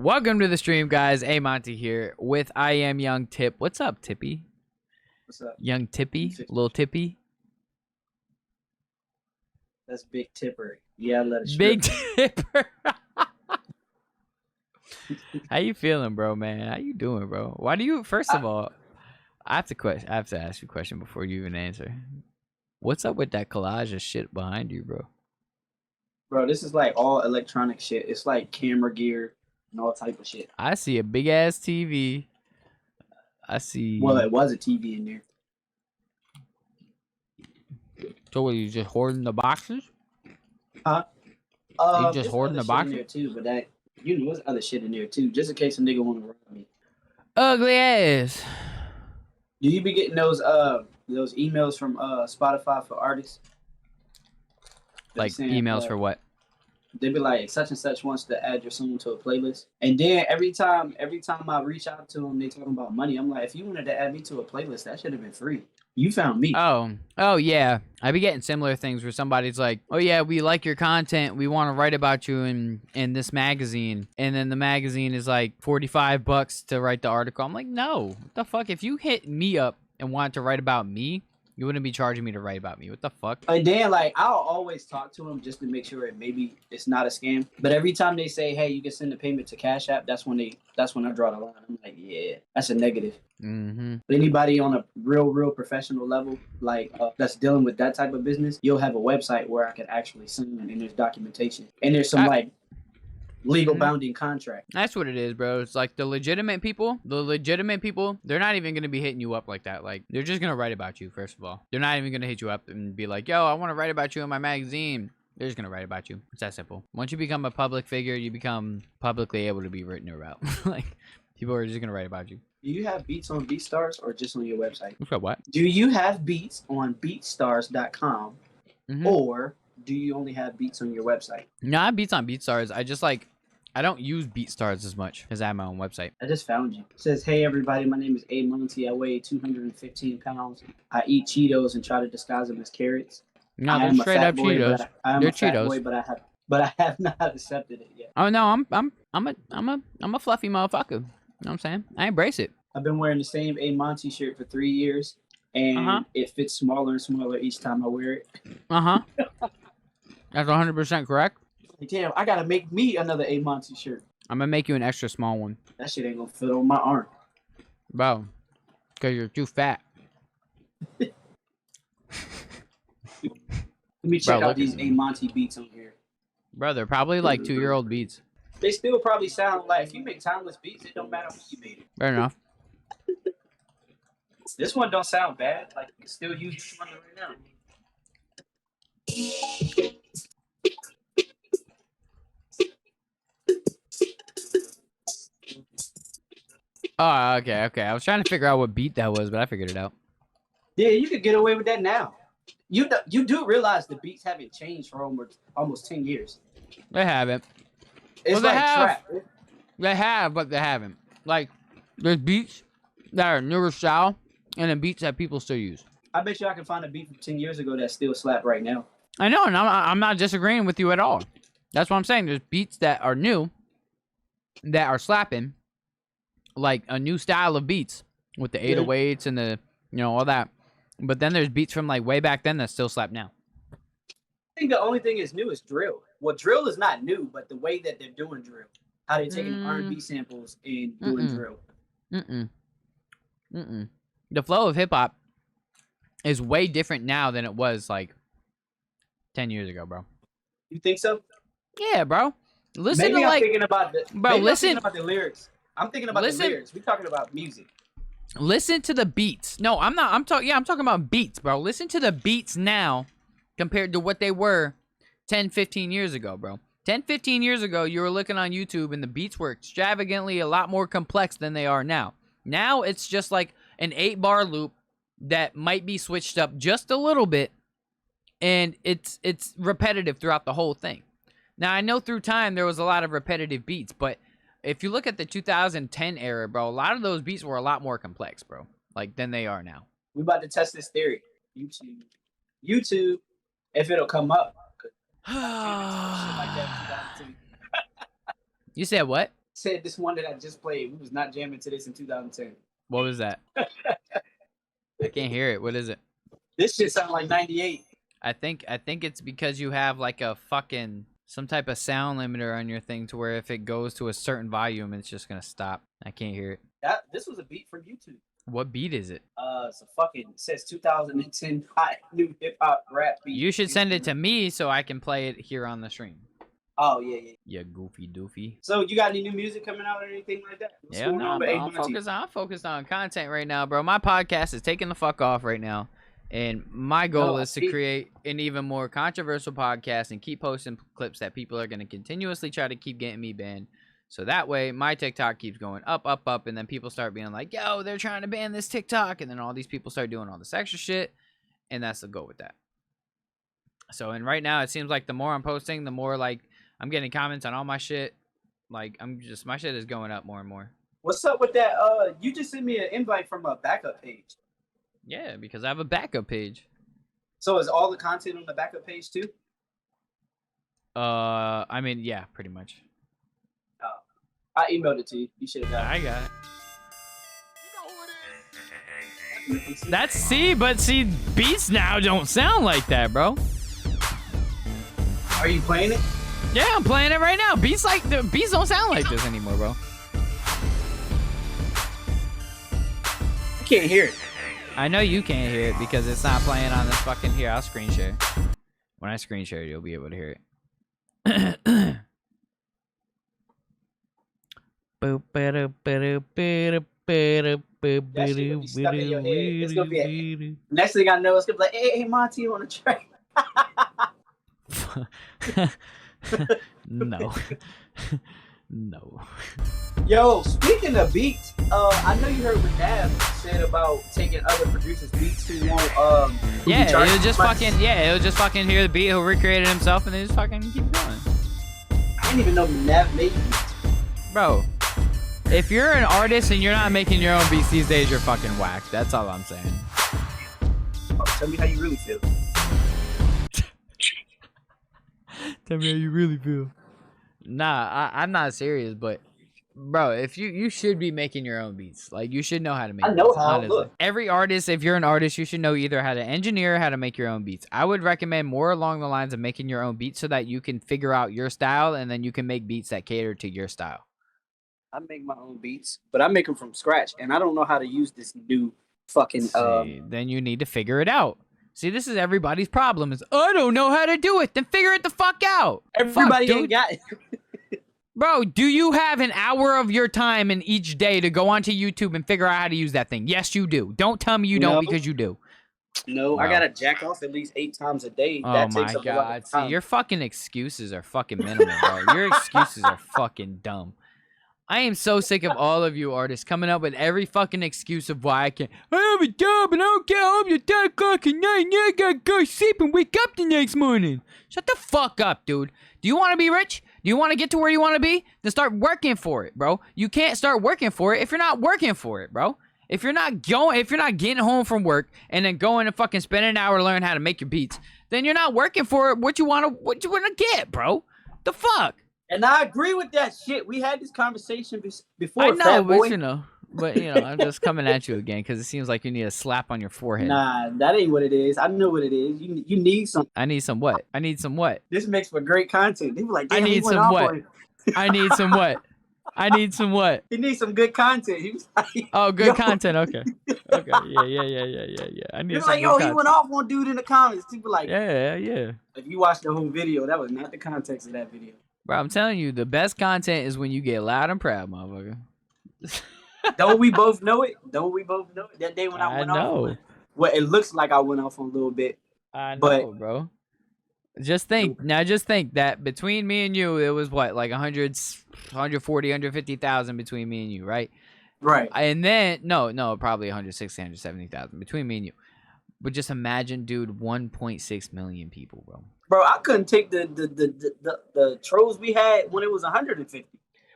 Welcome to the stream, guys. Monty here with IAMYOUNG Tip. What's up, Tippy? What's up? Young Tippy? Little Tippy? That's Big Tipper. Yeah, let it Big Tipper. How you feeling, bro, man? How you doing, bro? Why do you, first of all, I have to ask you a question before you even answer. What's up with that collage of shit behind you, bro? Bro, this is like all electronic shit. It's like camera gear and all type of shit. I see a big ass TV. I see. Well, it was a TV in there. So what, you just hoarding the boxes? Huh? You just hoarding the boxes? In there too, but that there's other shit in there too, just in case a nigga want to rob me. Ugly ass. Do you be getting those emails from Spotify for artists? Like emails for what? They be like, such and such wants to add your song to a playlist, and then every time I reach out to them, they talking about money. I'm like, if you wanted to add me to a playlist, that should have been free. You found me. Oh yeah. I be getting similar things where somebody's like, oh yeah, we like your content. We want to write about you in this magazine. And then the magazine is like $45 to write the article. I'm like, no, what the fuck? If you hit me up and wanted to write about me, you wouldn't be charging me to write about me. What the fuck? And then, like, I'll always talk to them just to make sure that maybe it's not a scam. But every time they say, hey, you can send the payment to Cash App, that's when I draw the line. I'm like, yeah, that's a negative. Mm-hmm. Anybody on a real professional level, like that's dealing with that type of business, you'll have a website where I can actually sign and there's documentation. And there's some legal bounding contract. That's what it is, bro. It's like the legitimate people, they're not even going to be hitting you up like that. Like, they're just going to write about you, first of all. They're not even going to hit you up and be like, yo, I want to write about you in my magazine. They're just going to write about you. It's that simple. Once you become a public figure, you become publicly able to be written about. Like, people are just going to write about you. Do you have beats on BeatStars or just on your website? What? Do you have beats on beatstars.com or do you only have beats on your website? No, I have beats on BeatStars. I don't use BeatStars as much because I have my own website. I just found you. It says, hey, everybody, my name is Montie. I weigh 215 pounds. I eat Cheetos and try to disguise them as carrots. No, they're straight up Cheetos. They're Cheetos. Boy, but I have not accepted it yet. Oh no, I'm a fluffy motherfucker. You know what I'm saying? I embrace it. I've been wearing the same Montie shirt for 3 years, and it fits smaller and smaller each time I wear it. That's 100% correct. Damn, I gotta make me another Montie shirt. I'm gonna make you an extra small one. That shit ain't gonna fit on my arm. Bro, because you're too fat. Let me check out these Montie beats on here. Bro, they're probably like 2-year-old beats. They still probably sound like, if you make timeless beats, it don't matter when you made it. Fair enough. This one don't sound bad. Like, you can still use this one right now. Oh, okay. I was trying to figure out what beat that was, but I figured it out. Yeah, you could get away with that now. You do realize the beats haven't changed for almost 10 years. They haven't. It's like trap. They have, but they haven't. Like, there's beats that are newer style, and then beats that people still use. I bet you I can find a beat from 10 years ago that still slap right now. I know, and I'm not disagreeing with you at all. That's what I'm saying. There's beats that are new, that are slapping, like a new style of beats with the 808s and the, all that. But then there's beats from like way back then that still slap now. I think the only thing is new is drill. Well, drill is not new, but the way that they're doing drill, how they're taking R&B samples and doing drill. The flow of hip hop is way different now than it was like 10 years ago, bro. You think so? Yeah, bro. Listen maybe to I'm thinking about the, bro. Listen I'm thinking about the lyrics. I'm thinking about the lyrics. We're talking about music. Listen to the beats. No, I'm not. I'm talking about beats, bro. Listen to the beats now compared to what they were 10, 15 years ago, bro. 10, 15 years ago, you were looking on YouTube and the beats were extravagantly a lot more complex than they are now. Now it's just like an 8-bar loop that might be switched up just a little bit, and it's repetitive throughout the whole thing. Now, I know through time there was a lot of repetitive beats, but if you look at the 2010 era, bro, a lot of those beats were a lot more complex, bro, like than they are now. We about to test this theory. YouTube, if it'll come up. You said what? said this one that I just played. We was not jamming to this in 2010. What was that? I can't hear it. What is it? This shit sound like 98. I think it's because you have like a fucking some type of sound limiter on your thing to where if it goes to a certain volume, it's just gonna stop. I can't hear it. This was a beat from YouTube. What beat is it? It's a fucking, it says 2010 hot new hip hop rap beat. You should send it to me so I can play it here on the stream. Oh yeah. Yeah, goofy doofy. So you got any new music coming out or anything like that? What's Yeah, going no, on with bro, A-Montie? I'm focused on content right now, bro. My podcast is taking the fuck off right now. And my goal is to create an even more controversial podcast and keep posting clips that people are going to continuously try to keep getting me banned. So that way, my TikTok keeps going up, and then people start being like, yo, they're trying to ban this TikTok. And then all these people start doing all this extra shit. And that's the goal with that. So, and right now, it seems like the more I'm posting, the more, like, I'm getting comments on all my shit. Like, my shit is going up more and more. What's up with that? You just sent me an invite from a backup page. Yeah, because I have a backup page. So is all the content on the backup page too? I mean, yeah, pretty much. Oh, I emailed it to you. You should have got it. I got it. That's C, but see, beats now don't sound like that, bro. Are you playing it? Yeah, I'm playing it right now. Beats don't sound like this anymore, bro. I can't hear it. I know you can't hear it because it's not playing on this fucking here. I'll screen share. When I screen share, you'll be able to hear it. That shit gonna be stuck in your head. It's gonna be next thing I know, it's gonna be like, hey, Monty, you on the track? No. No. Yo, speaking of beats, I know you heard what Dab said about taking other producers' beats who won't yeah, it'll just fucking hear the beat, he'll recreate it himself, and then just fucking keep going. I didn't even know Nav made beats. Bro, if you're an artist and you're not making your own beats these days, you're fucking whack. That's all I'm saying. Oh, tell me how you really feel. Tell me how you really feel. Nah, I'm not serious, but bro, if you should be making your own beats. Like, you should know how to make I know beats, how. honestly. Look. Every artist, if you're an artist, you should know either how to engineer or how to make your own beats. I would recommend more along the lines of making your own beats so that you can figure out your style and then you can make beats that cater to your style. I make my own beats, but I make them from scratch, and I don't know how to use this new fucking. Then you need to figure it out. See, this is everybody's problem. Is I don't know how to do it. Then figure it the fuck out. Everybody ain't got it. Bro, do you have an hour of your time in each day to go onto YouTube and figure out how to use that thing? Yes, you do. Don't tell me you don't, because you do. No, wow. I gotta jack off at least 8 times a day. Oh that my takes God. See, your fucking excuses are fucking minimal, bro. Your excuses are fucking dumb. I am so sick of all of you artists coming up with every fucking excuse of why I can't. I have a job and I don't get home till 10 o'clock at night and I gotta go sleep and wake up the next morning. Shut the fuck up, dude. Do you want to be rich? Do you want to get to where you want to be? Then start working for it, bro. You can't start working for it if you're not working for it, bro. If you're not getting home from work and then going and fucking spend an hour to learn how to make your beats, then you're not working for it. What you wanna get, bro? The fuck? And I agree with that shit. We had this conversation before. I know, but I'm just coming at you again because it seems like you need a slap on your forehead. Nah, that ain't what it is. I know what it is. You need some. I need some what? I need some what? This makes for great content. They were like, I need some what? I need some what? I need some what? He needs some good content. He was like, oh, good content. Okay. Okay. Yeah. I need some like, good content. He went off on dude in the comments. People like, yeah. If you watch the whole video, that was not the context of that video. Bro, I'm telling you, the best content is when you get loud and proud, motherfucker. Don't we both know it? That day when I went off. Well, it looks like I went off on a little bit. I know, bro. Just think that between me and you, it was what, like 140, 150,000 between me and you, right? Right. And then, no, probably 160, 170,000 between me and you. But just imagine, dude, 1.6 million people, bro. Bro, I couldn't take the trolls we had when it was 150.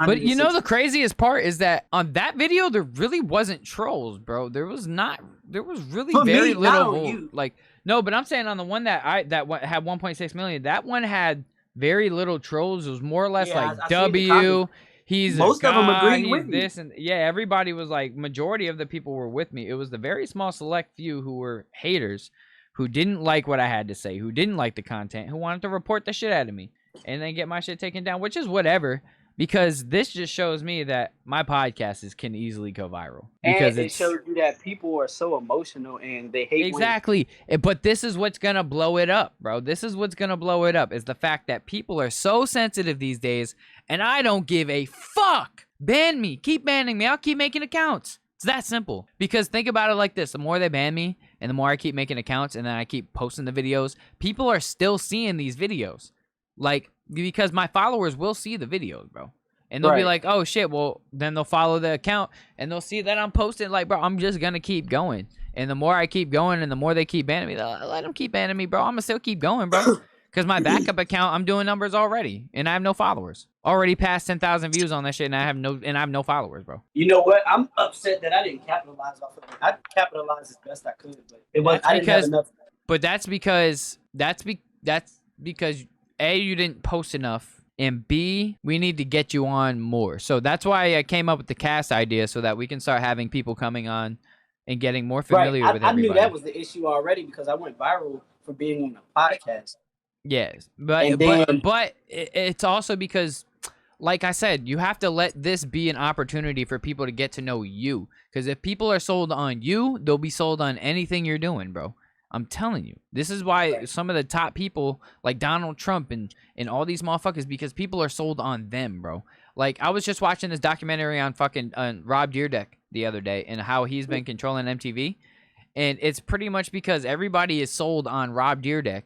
But you know the craziest part is that on that video there really wasn't trolls, bro. There was really very little. Like, no, but I'm saying on the one that had 1.6 million, that one had very little trolls. It was more or less like W. he's a Most of them god, agreed he's with me. this, and yeah, everybody was like, majority of the people were with me. It was the very small select few who were haters, who didn't like what I had to say, who didn't like the content, who wanted to report the shit out of me and then get my shit taken down, which is whatever. Because this just shows me that my podcasts can easily go viral. Because and it shows you that people are so emotional and they hate exactly. But this is what's gonna blow it up, bro. This is what's gonna blow it up, is the fact that people are so sensitive these days, and I don't give a fuck. Ban me. Keep banning me. I'll keep making accounts. It's that simple. Because think about it like this. The more they ban me, and the more I keep making accounts, and then I keep posting the videos, people are still seeing these videos. Like, because my followers will see the videos, bro. And they'll be like, oh, shit, well, then they'll follow the account, and they'll see that I'm posting. Like, bro, I'm just going to keep going. And the more I keep going and the more they keep banning me, let them keep banning me, bro. I'm going to still keep going, bro. Because my backup account, I'm doing numbers already, and I have no followers. Already past 10,000 views on that shit, and I have no followers, bro. You know what? I'm upset that I didn't capitalize off of it. I capitalized as best I could, but I didn't have enough. But that's because A, you didn't post enough, and B, we need to get you on more. So that's why I came up with the cast idea, so that we can start having people coming on and getting more familiar with everybody. I knew that was the issue already because I went viral for being on a podcast. Yes, but it's also because, like I said, you have to let this be an opportunity for people to get to know you. Because if people are sold on you, they'll be sold on anything you're doing, bro. I'm telling you. This is why some of the top people, like Donald Trump and all these motherfuckers, because people are sold on them, bro. Like, I was just watching this documentary on fucking Rob Dyrdek the other day and how he's been controlling MTV. And it's pretty much because everybody is sold on Rob Dyrdek.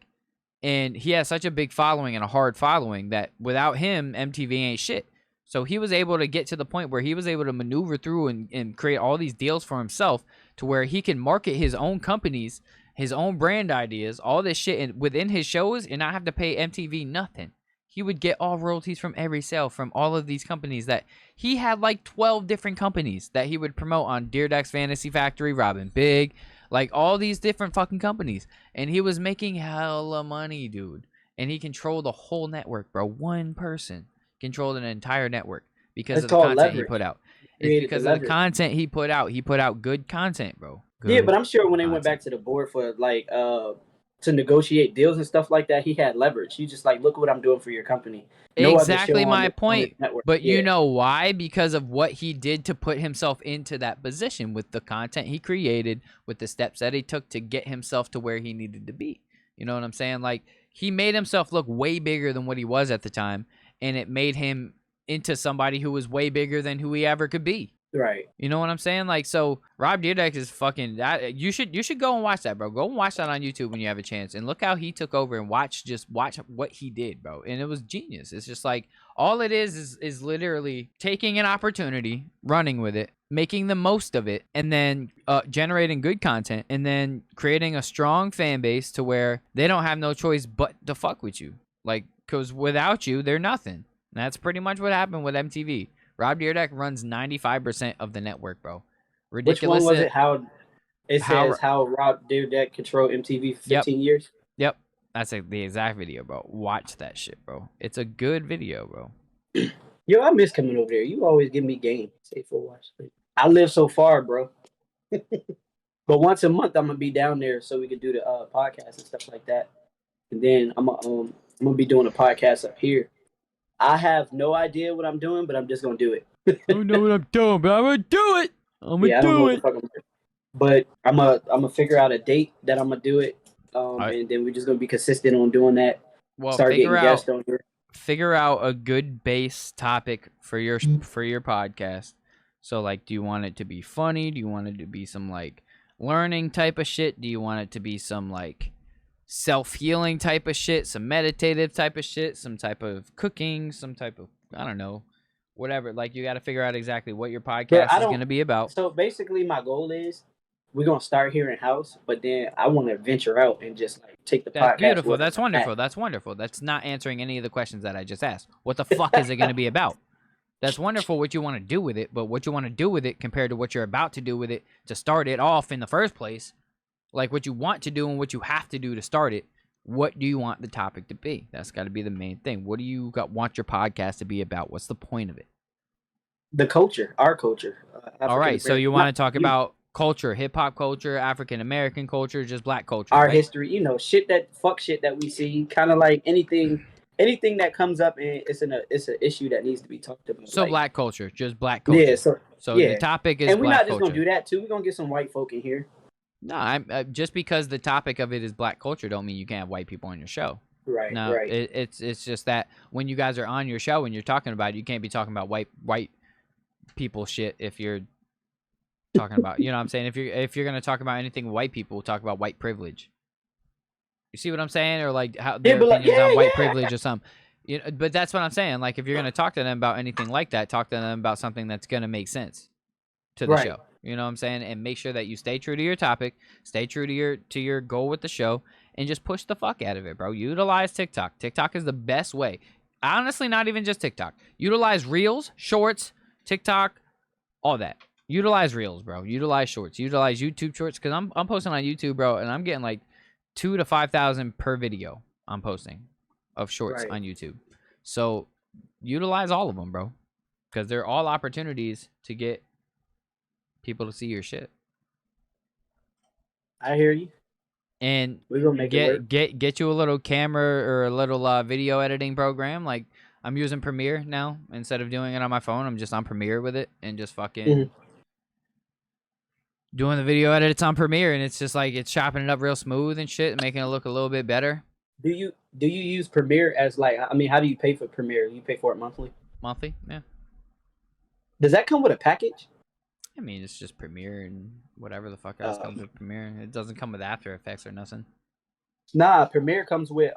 And he has such a big following and a hard following that without him, MTV ain't shit. So he was able to get to the point where he was able to maneuver through and create all these deals for himself to where he can market his own companies, his own brand ideas, all this shit within his shows and not have to pay MTV nothing. He would get all royalties from every sale from all of these companies that he had, like 12 different companies that he would promote on Dyrdek's Fantasy Factory, Robin Big, like all these different fucking companies. And he was making hella money, dude. And he controlled the whole network, bro. One person controlled an entire network because of the content he put out. It's because of the content he put out. He put out good content, bro. Yeah, but I'm sure when they went back to the board for like to negotiate deals and stuff like that, he had leverage. He just like, look what I'm doing for your company. No exactly my point. But you know why? Because of what he did to put himself into that position with the content he created, with the steps that he took to get himself to where he needed to be. You know what I'm saying? Like, he made himself look way bigger than what he was at the time, and it made him into somebody who was way bigger than who he ever could be. Right. You know what I'm saying? Like, so Rob Dyrdek is fucking that. You should go and watch that, bro. Go and watch that on YouTube when you have a chance, and look how he took over and watch what he did, bro. And it was genius. It's just like all it is literally taking an opportunity, running with it, making the most of it, and then generating good content, and then creating a strong fan base to where they don't have no choice but to fuck with you. Like, because without you, they're nothing. And that's pretty much what happened with MTV. Rob Dyrdek runs 95% of the network, bro. Ridiculous. Which one was it? How Rob Dyrdek controlled MTV for 15 years? Yep. That's the exact video, bro. Watch that shit, bro. It's a good video, bro. Yo, I miss coming over there. You always give me game. Say for watch. I live so far, bro. But once a month, I'm gonna be down there so we can do the podcast and stuff like that. And then I'm gonna be doing a podcast up here. I have no idea what I'm doing, but I'm just gonna do it. I don't know what I'm doing, but I'm gonna do it. I'm gonna do it. But I'm gonna figure out a date that I'm gonna do it. And then we're just gonna be consistent on doing that. Well, start getting guests on here. Figure out a good base topic for your podcast. So, like, do you want it to be funny? Do you want it to be some like learning type of shit? Do you want it to be some like self-healing type of shit, some meditative type of shit, some type of cooking, some type of, I don't know, whatever. Like, you got to figure out exactly what your podcast is going to be about. So basically my goal is we're going to start here in house, but then I want to venture out and just like take the podcast. That's beautiful. That's wonderful. That's wonderful. That's not answering any of the questions that I just asked. What the fuck is it going to be about? That's wonderful what you want to do with it, but what you want to do with it compared to what you're about to do with it to start it off in the first place, like what you want to do and what you have to do to start it, what do you want the topic to be? That's got to be the main thing. What do you want your podcast to be about? What's the point of it? the culture, our culture. All right, so you want to talk you, about culture, hip hop culture, African American culture, just black culture, our right? history, shit that we see, kind of like anything that comes up and it's an issue that needs to be talked about. So Like, black culture, just black yeah, culture. so So the yeah, topic is and we're black not just gonna culture. do that too. We're gonna get some white folk in here. No, I'm just because the topic of it is black culture, don't mean you can't have white people on your show. Right, No, right. it's just that when you guys are on your show and you're talking about it, you can't be talking about white people shit if you're talking about, you know what I'm saying? If you're gonna talk about anything white people, talk about white privilege. You see what I'm saying? Or like how Yeah, their but like, opinions on white yeah. privilege or something. You know, but that's what I'm saying. Like if you're gonna talk to them about anything like that, talk to them about something that's gonna make sense to the Right. show. You know what I'm saying? And make sure that you stay true to your topic, stay true to your goal with the show, and just push the fuck out of it, bro. Utilize TikTok. TikTok is the best way. Honestly, not even just TikTok. Utilize Reels, Shorts, TikTok, all that. Utilize Reels, bro. Utilize Shorts. Utilize YouTube Shorts because I'm posting on YouTube, bro, and I'm getting like 2,000 to 5,000 per video I'm posting of Shorts Right. on YouTube. So utilize all of them, bro, because they're all opportunities to get people to see your shit. I hear you. And We're gonna make it work. get you a little camera or a little video editing program. Like I'm using Premiere now instead of doing it on my phone. I'm just on Premiere with it and just fucking doing the video edits on Premiere. And it's just like it's chopping it up real smooth and shit, and making it look a little bit better. Do you use Premiere as like? I mean, how do you pay for Premiere? You pay for it monthly? Monthly, yeah. Does that come with a package? I mean, it's just Premiere and whatever the fuck else comes with Premiere. It doesn't come with After Effects or nothing. Nah, Premiere comes with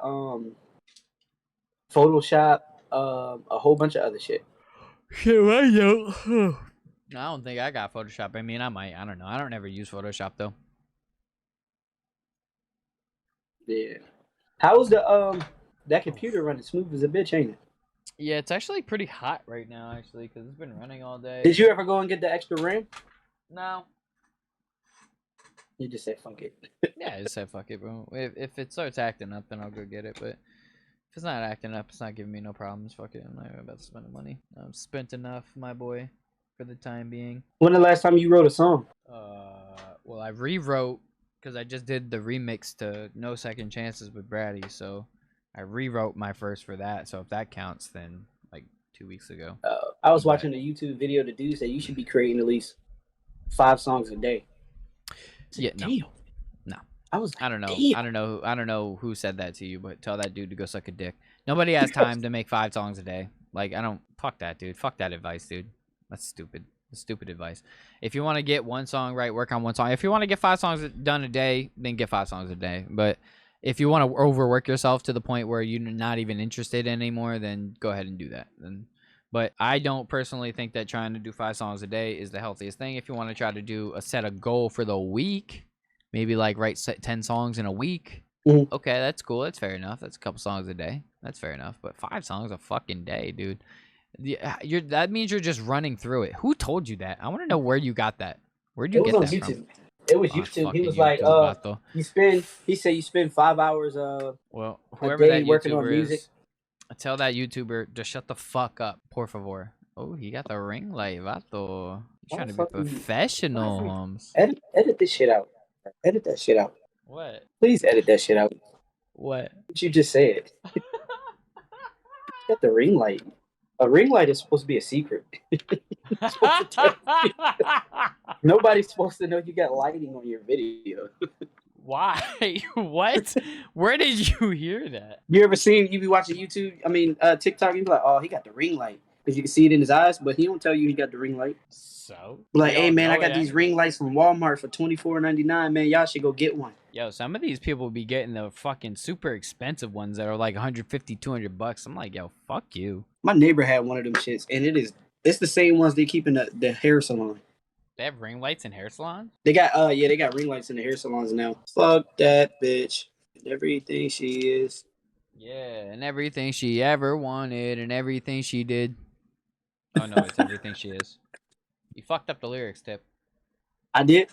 Photoshop, a whole bunch of other shit. Shit, I don't. I don't think I got Photoshop. I mean, I might. I don't know. I don't ever use Photoshop though. Yeah. How's the that computer running smooth as a bitch, ain't it? Yeah, it's actually pretty hot right now, actually, because it's been running all day. Did you ever go and get the extra RAM? No. You just said fuck it. Yeah, I just said fuck it, bro. If it starts acting up, then I'll go get it. But if it's not acting up, it's not giving me no problems. Fuck it. I'm not about to spend the money. I've spent enough, my boy, for the time being. When the last time you wrote a song? Well, I rewrote because I just did the remix to No Second Chances with Brady, so I rewrote my first for that. So if that counts, then like 2 weeks ago. I was watching a YouTube video. The dude said you should be creating at least 5 songs a day. Yeah, damn. No. I was like, I don't know. damn. I don't know who said that to you, but tell that dude to go suck a dick. Nobody has time to make 5 songs a day. Like I don't fuck that dude. Fuck that advice, dude. That's stupid. That's stupid advice. If you want to get one song right, work on one song. If you want to get 5 songs done a day, then get 5 songs a day. But if you want to overwork yourself to the point where you're not even interested anymore, then go ahead and do that. But I don't personally think that trying to do 5 songs a day is the healthiest thing. If you want to try to do set a goal for the week, maybe like write 10 songs in a week. Mm-hmm. Okay, that's cool. That's fair enough. That's a couple songs a day. That's fair enough. But 5 songs a fucking day, dude. That means you're just running through it. Who told you that? I want to know where you got that. Where'd you get that YouTube. from? It was YouTube. He was like, he said you spend 5 hours well, whoever a day that working on music. Tell that YouTuber to shut the fuck up, por favor. Oh, he got the ring light, vato. He's trying to be professional, Holmes. Edit this shit out. Edit that shit out. What? Please edit that shit out. What you just said. Got the ring light. A ring light is supposed to be a secret. Nobody's supposed to know you got lighting on your video. Why? What? Where did you hear that? You be watching YouTube, TikTok, you be like, oh, he got the ring light. Because you can see it in his eyes, but he don't tell you he got the ring light. So? Like, hey, man, I got these ring lights from Walmart for $24.99, man. Y'all should go get one. Yo, some of these people be getting the fucking super expensive ones that are like $150, $200. I'm like, yo, fuck you. My neighbor had one of them shits, and it's the same ones they keep in the hair salon. They have ring lights in hair salons? They got they got ring lights in the hair salons now. Fuck that bitch. Everything she is. Yeah, and everything she ever wanted and everything she did. Oh no, it's everything she is. You fucked up the lyrics, Tip. I did?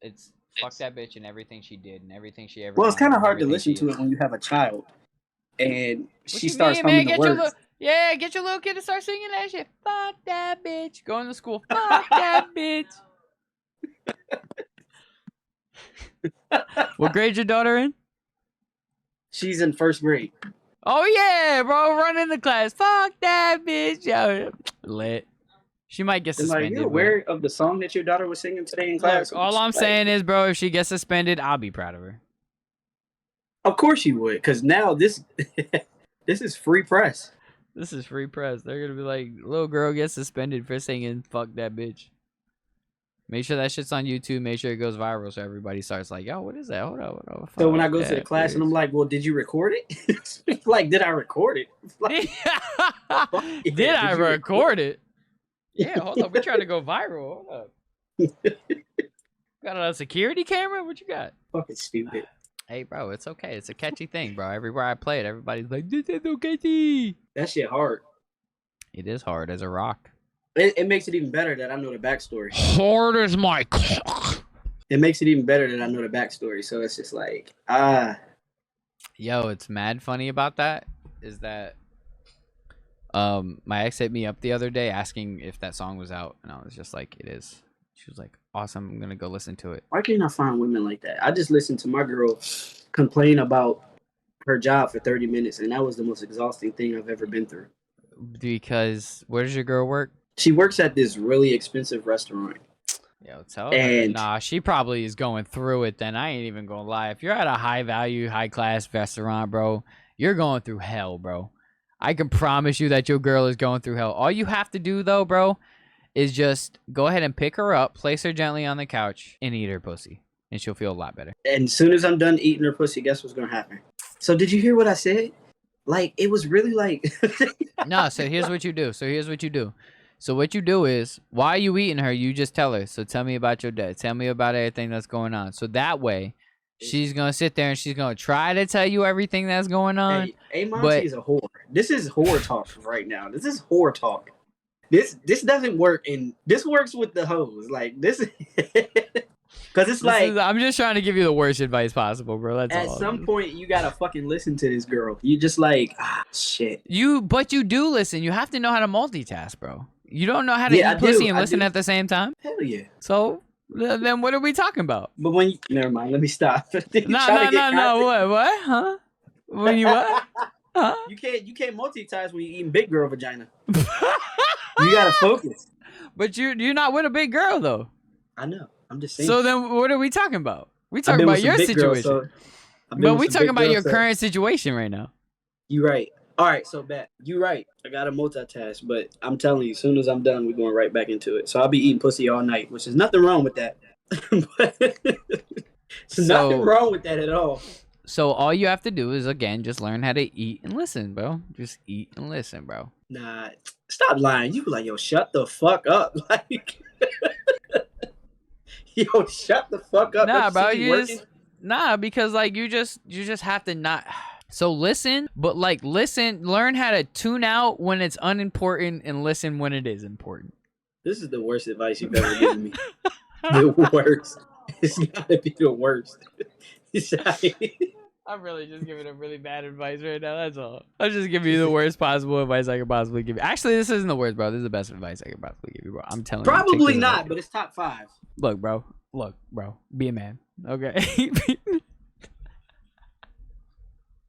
It's fuck that bitch and everything she did and everything she ever Well, it's kind of hard to listen to it when you have a child and she starts humming the words. Yeah, get your little kid to start singing that shit. Fuck that bitch. Going to school. Fuck that bitch. What grade your daughter in? She's in first grade. Oh yeah, bro, run in the class. Fuck that bitch. Yo, lit. She might get And like, suspended. you're aware of the song that your daughter was singing today in class? Look, all I'm saying is, bro, if she gets suspended, I'll be proud of her. Of course you would, because now this this is free press. This is free press. They're gonna be like, little girl gets suspended for singing "fuck that bitch." Make sure that shit's on YouTube. Make sure it goes viral so everybody starts like, yo, what is that? Hold on. So when I go to the class and I'm like, well, did you record it? Like, did I record it? Like, did I record it? Yeah, hold up. We're trying to go viral. Hold up. Got a security camera? What you got? Fucking stupid. Hey, bro, it's okay. It's a catchy thing, bro. Everywhere I play it, everybody's like, this is so catchy. That shit hard. It is hard as a rock. It makes it even better that I know the backstory. Hard as my cock. It makes it even better that I know the backstory. So it's just like, Yo, it's mad funny about that is that my ex hit me up the other day asking if that song was out, and I was just like, it is. She was like, awesome, I'm gonna go listen to it. Why can't I find women like that? I just listened to my girl complain about her job for 30 minutes, and that was the most exhausting thing I've ever been through. Because where does your girl work? She works at this really expensive restaurant. Yo, tell her. Nah, she probably is going through it then. I ain't even gonna lie. If you're at a high value, high class restaurant, bro, you're going through hell, bro. I can promise you that your girl is going through hell. All you have to do, though, bro, is just go ahead and pick her up, place her gently on the couch, and eat her pussy. And she'll feel a lot better. And as soon as I'm done eating her pussy, guess what's gonna happen? So did you hear what I said? Like, it was really like... No, so here's what you do. So what you do is, while you eating her, you just tell her, so tell me about your day. Tell me about everything that's going on. So that way, she's going to sit there and she's going to try to tell you everything that's going on. Hey, Monty is a whore. This is whore talk right now. This is whore talk. This doesn't work, and this works with the hoes. Like, this... Because it's I'm just trying to give you the worst advice possible, bro. That's all. At some point, you gotta fucking listen to this girl. You just like, shit. But you do listen. You have to know how to multitask, bro. You don't know how to eat pussy and listen at the same time? Hell yeah. So, then what are we talking about? But when you... Never mind. Let me stop. No. What? Huh? When you what? Huh? You can't multitask when you're eating big girl vagina. You gotta focus. But you're not with a big girl, though. I know. I'm just saying. So then what are we talking about? We talking about your situation. But we talking about your current situation right now. You right. All right, so bet. You right. I got to multitask, but I'm telling you, as soon as I'm done, we're going right back into it. So I'll be eating pussy all night, which is nothing wrong with that. Nothing wrong with that at all. So all you have to do is, again, just learn how to eat and listen, bro. Just eat and listen, bro. Nah, stop lying. You be like, yo, shut the fuck up. Like... Yo, shut the fuck up. Nah, bro, because like you just have to not. So listen, but like learn how to tune out when it's unimportant and listen when it is important. This is the worst advice you've ever given me. The worst. It's gotta be the worst. I'm really just giving a really bad advice right now. That's all. I'm just giving you the worst possible advice I could possibly give you. Actually, this isn't the worst, bro. This is the best advice I could possibly give you, bro. I'm telling you. Probably not, but it's top 5. Look, bro. Be a man. Okay.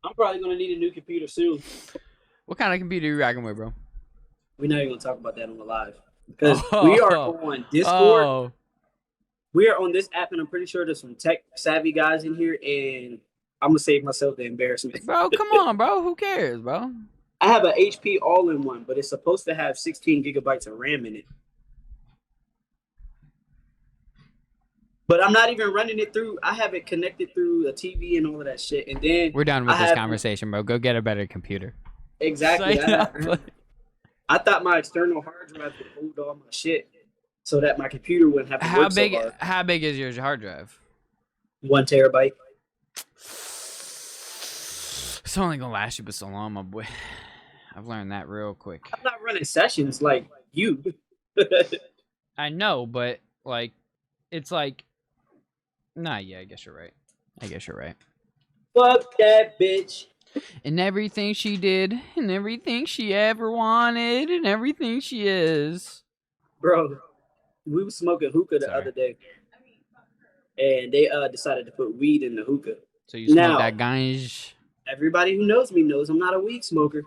I'm probably gonna need a new computer soon. What kind of computer are you rocking with, bro? We're not even gonna talk about that on the live because we are on Discord. We are on this app, and I'm pretty sure there's some tech savvy guys in here, and I'm gonna save myself the embarrassment. Bro, come on, bro. Who cares, bro? I have an HP all-in-one, but it's supposed to have 16 gigabytes of RAM in it. But I'm not even running it through. I have it connected through a TV and all of that shit. And then we're done with this conversation, bro. Go get a better computer. Exactly. I thought my external hard drive would hold all my shit so that my computer wouldn't have to work so hard. How big is your hard drive? 1 terabyte. It's only gonna last you but so long, my boy. I've learned that real quick. I'm not running sessions like you. I know, but like, it's like, nah, yeah, I guess you're right. Fuck that bitch. And everything she did, and everything she ever wanted, and everything she is. Bro, we were smoking hookah the Sorry. other day, and they decided to put weed in the hookah. So you smoke Now, that ganj? everybody who knows me knows I'm not a weed smoker.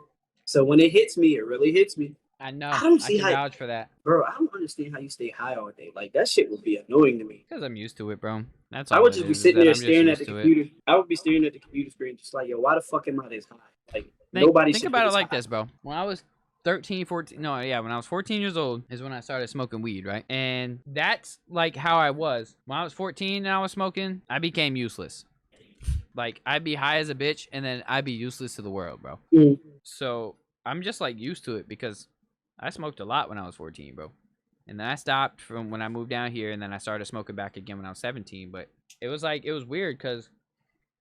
So when it hits me, it really hits me. I know. I don't I see can how, vouch for that. bro. I don't understand how you stay high all day. Like that shit would be annoying to me. Because I'm used to it, bro. That's I all would it just be is sitting that there I'm just staring at the used to it. computer. I would be staring at the computer screen, just like, yo, why the fuck am I this high? Like Think, nobody think should be about it this like high. this, bro. When I was 13, 14, no, yeah, when I was 14 years old is when I started smoking weed, right? And that's like how I was. When I was 14 and I was smoking, I became useless. Like, I'd be high as a bitch, and then I'd be useless to the world, bro. Mm. So, I'm just, like, used to it because I smoked a lot when I was 14, bro. And then I stopped from when I moved down here, and then I started smoking back again when I was 17. But it was, like, it was weird because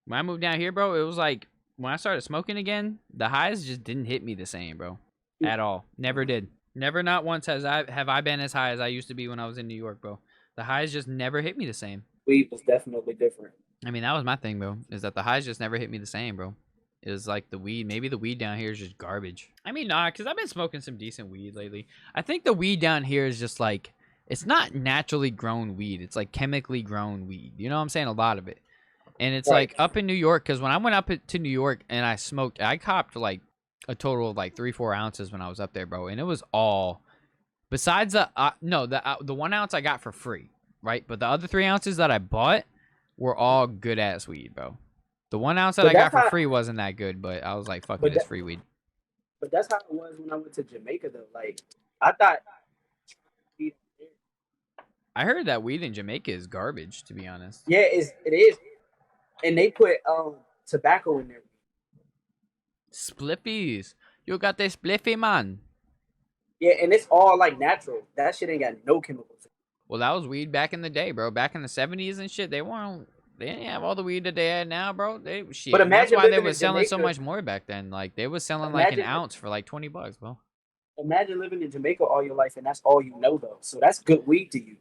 when I moved down here, bro, it was, like, when I started smoking again, the highs just didn't hit me the same, bro. At all. Never did. Never, not once have I been as high as I used to be when I was in New York, bro. The highs just never hit me the same. Weed was definitely different. I mean, that was my thing, bro. Is that the highs just never hit me the same, bro. It was like the weed. Maybe the weed down here is just garbage. I mean, nah, because I've been smoking some decent weed lately. I think the weed down here is just like, it's not naturally grown weed. It's like chemically grown weed. You know what I'm saying? A lot of it. And it's Right. like up in New York, because when I went up to New York and I smoked, I copped like a total of like 3-4 ounces when I was up there, bro. And it was all, besides the, no, the 1 ounce I got for free, right? But the other 3 ounces that I bought were all good ass weed, bro. The 1 ounce that But I got that's for how. free wasn't that good, but I was like, fuck it, But it's that, free weed. but that's how it was when I went to Jamaica though. Like I thought. I heard that weed in Jamaica is garbage, to be honest. Yeah, it is, and they put tobacco in there. Spliffies. You got this spliffy, man. Yeah, and it's all like natural. That shit ain't got no chemicals. Well, that was weed back in the day, bro. Back in the 70s and shit, they didn't have all the weed that they had now, bro. They But shit. And that's imagine why they living was in selling so Jamaica. much more back then. Like they was selling like an Imagine ounce for like $20, bro. imagine living in Jamaica all your life, and that's all you know though. So that's good weed to you.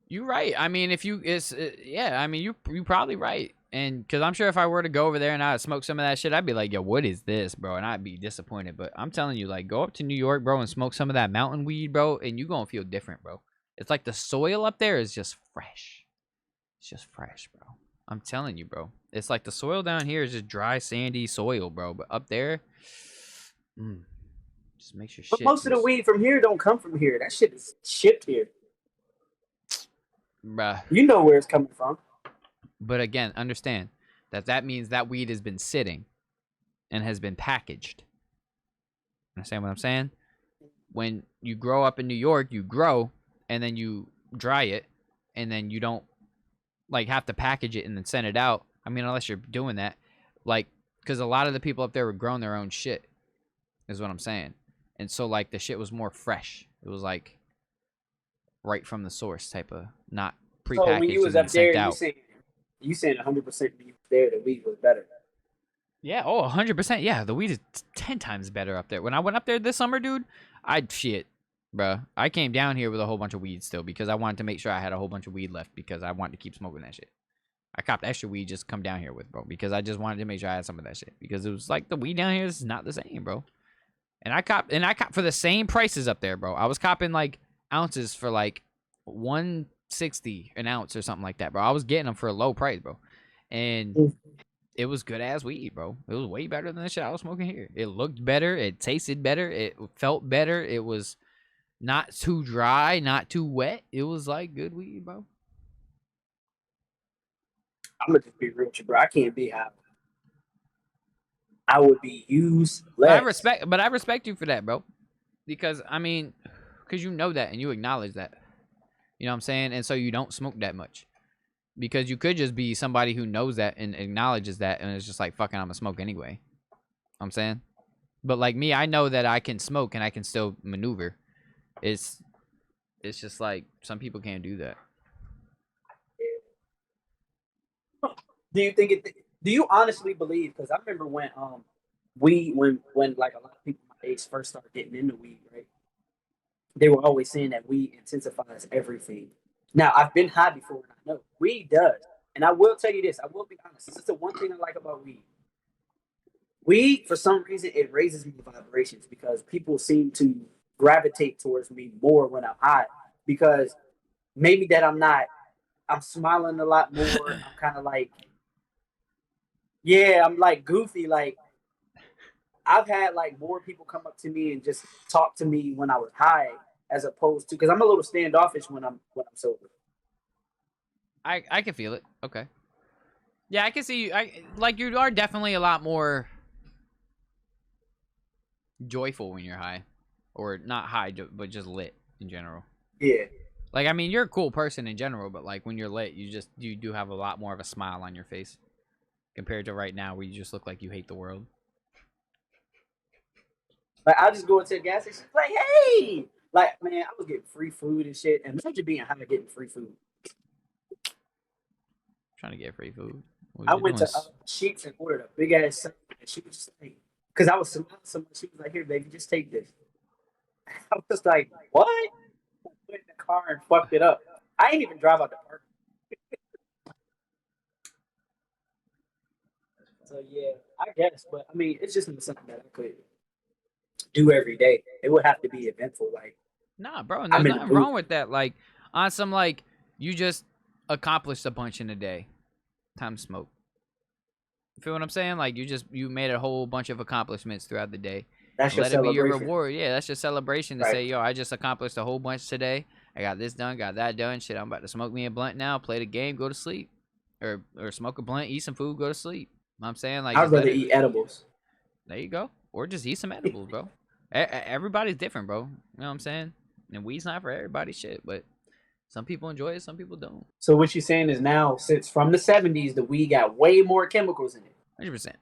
You right. I mean, if you yeah, I mean you probably right. And cuz I'm sure if I were to go over there and I smoke some of that shit, I'd be like, "Yo, what is this, bro?" And I'd be disappointed. But I'm telling you, like go up to New York, bro, and smoke some of that mountain weed, bro, and you going to feel different, bro. It's like the soil up there is just fresh. It's just fresh, bro. I'm telling you, bro. It's like the soil down here is just dry, sandy soil, bro. But up there, just makes your But shit most of the just, weed from here don't come from here. That shit is shipped here. bruh. You know where it's coming from. But again, understand that means that weed has been sitting and has been packaged. Understand what I'm saying? When you grow up in New York, you grow and then you dry it and then you don't like have to package it and then send it out. I mean, unless you're doing that, like, because a lot of the people up there were growing their own shit, is what I'm saying. And so like the shit was more fresh. It was like right from the source type of, not So when you prepackaged was and then up there, sent out. you saying 100% when you was there, the weed was better. Yeah, oh, 100%. Yeah, the weed is 10 times better up there. When I went up there this summer, dude, I'd shit, bruh. I came down here with a whole bunch of weed still because I wanted to make sure I had a whole bunch of weed left because I wanted to keep smoking that shit. I copped extra weed just to come down here with, bro, because I just wanted to make sure I had some of that shit because it was like the weed down here is not the same, bro. And I copped for the same prices up there, bro. I was copping like ounces for like 160 an ounce or something like that, bro. I was getting them for a low price, bro. And it was good ass weed, bro. It was way better than the shit I was smoking here. It looked better. It tasted better. It felt better. It was not too dry, not too wet. It was like good weed, bro. I'm gonna just be real with you, bro. I can't be high. I would be But useless. I respect you for that, bro. Because I mean, because you know that and you acknowledge that. You know what I'm saying? And so you don't smoke that much. Because you could just be somebody who knows that and acknowledges that and it's just like fucking I'm gonna smoke anyway. You know what I'm saying? But like me, I know that I can smoke and I can still maneuver. It's just like some people can't do that. Do you think it? Do you honestly believe? Because I remember when when like a lot of people my age first started getting into weed, right? They were always saying that weed intensifies everything. Now I've been high before, and I know weed does. And I will tell you this: I will be honest. This is the one thing I like about weed. Weed, for some reason, it raises my vibrations because people seem to gravitate towards me more when I'm high. Because maybe that I'm not, I'm smiling a lot more. I'm kind of like, yeah, I'm like goofy. Like I've had like more people come up to me and just talk to me when I was high, as opposed to because I'm a little standoffish when I'm sober. I can feel it. Okay. Yeah, I can see you. Like you are definitely a lot more joyful when you're high, or not high, but just lit in general. Yeah. Like I mean, you're a cool person in general, but like when you're lit, you do have a lot more of a smile on your face compared to right now where you just look like you hate the world. Like I'll just go into a gas station, like, hey, like man, I was getting free food and shit. And imagine being high getting free food. Trying to get free food. What I was you went doing? to Sheets and ordered a big ass salad, and she was just like, because I was smiling so much, she was like, here, baby, just take this. I was like, what? I went in the car and fucked it up. I ain't even drive out the park. So yeah, I guess, but I mean, it's just not something that I could do every day. It would have to be eventful. Like Nah, bro, and I'm there's in the nothing mood. wrong with that. Like on some like you just accomplished a bunch in a day. Time to smoke. You feel what I'm saying? Like you made a whole bunch of accomplishments throughout the day. That's And your let it be your celebration, reward. Yeah, that's your celebration to right? say, yo, I just accomplished a whole bunch today. I got this done, got that done. Shit, I'm about to smoke me a blunt now, play the game, go to sleep. Or smoke a blunt, eat some food, go to sleep. You know what I'm saying? Like I'd just let rather it eat edibles. there you go. Or just eat some edibles, bro. Everybody's different, bro. You know what I'm saying? And weed's not for everybody shit, but some people enjoy it, some people don't. So what you're saying is now, since from the '70s, the weed got way more chemicals in it, 100%.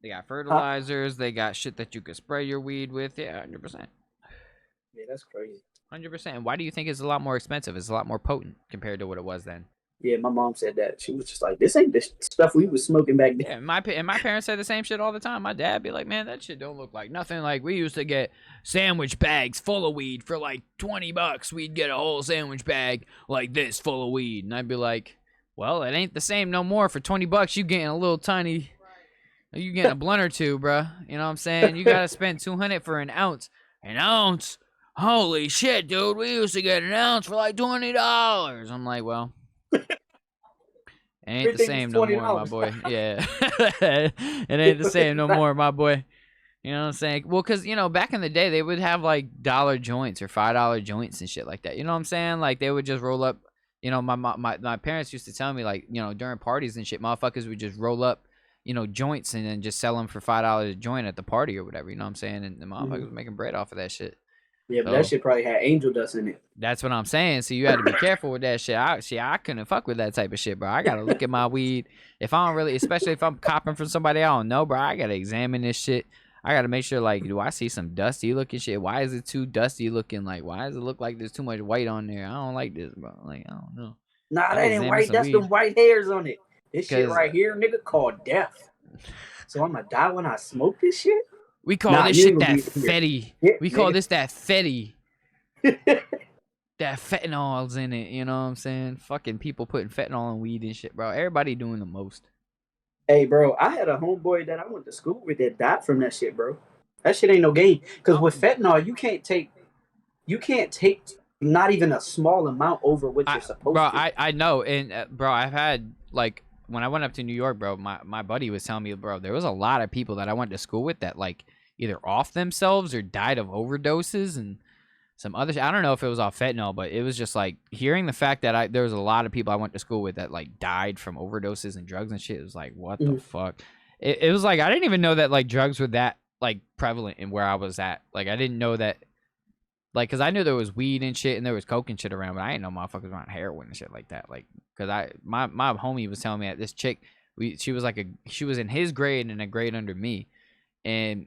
They got huh? fertilizers, they got shit that you could spray your weed with. Yeah, 100%. Yeah, that's crazy. 100%. Why do you think it's a lot more expensive? It's a lot more potent compared to what it was then. Yeah, my mom said that. She was just like, "This ain't the stuff we was smoking back then." Yeah, my parents say the same shit all the time. My dad be like, "Man, that shit don't look like nothing. Like we used to get sandwich bags full of weed for like $20. We'd get a whole sandwich bag like this full of weed." And I'd be like, "Well, it ain't the same no more. For $20, you getting a little tiny, you getting a blunt or two, bruh. You know what I'm saying? You gotta spend 200 for an ounce. An ounce? Holy shit, dude! We used to get an ounce for like $20. I'm like, well. It ain't the Everything was same no more, my $20. boy. Yeah. It ain't the same no more, my boy. You know what I'm saying? Well, because, back in the day, they would have like dollar joints or $5 joints and shit like that. You know what I'm saying? Like they would just roll up. My parents used to tell me, like, during parties and shit, motherfuckers would just roll up, joints and then just sell them for $5 a joint at the party or whatever. You know what I'm saying? And the motherfuckers were making bread off of that shit. Yeah, but that So shit probably had angel dust in it. that's what I'm saying. So you had to be careful with that shit. I couldn't fuck with that type of shit, bro. I gotta look at my weed. If I don't really, especially if I'm copping from somebody I don't know, bro, I gotta examine this shit. I gotta make sure, like, do I see some dusty looking shit? Why is it too dusty looking? Like, why does it look like there's too much white on there? I don't like this, bro. Like, I don't know. Nah, I that ain't examine white. some That's weed them white hairs on it. This shit because right here, nigga, called death. So I'm gonna die when I smoke this shit? we call Nah, this you ain't shit gonna that be in here. fetty. Shit, We call nigga. this that fetty. That fentanyl's in it, you know what I'm saying? Fucking people putting fentanyl in weed and shit, bro. Everybody doing the most. Hey, bro, I had a homeboy that I went to school with that died from that shit, bro. That shit ain't no game. Cause Oh, with fentanyl, you can't take not even a small amount over what you're bro, supposed to. I know, and bro, I've had like when I went up to New York, bro. My buddy was telling me, bro, there was a lot of people that I went to school with that like either off themselves or died of overdoses and some other. I don't know if it was off fentanyl, but it was just like hearing the fact that there was a lot of people I went to school with that like died from overdoses and drugs and shit. It was like, what the Mhm. fuck? It was like I didn't even know that like drugs were that like prevalent in where I was at. Like I didn't know that. Like, cause I knew there was weed and shit, and there was coke and shit around, but I didn't know motherfuckers around heroin and shit like that. Like, cause my homie was telling me that this chick, she was in his grade and a grade under me, and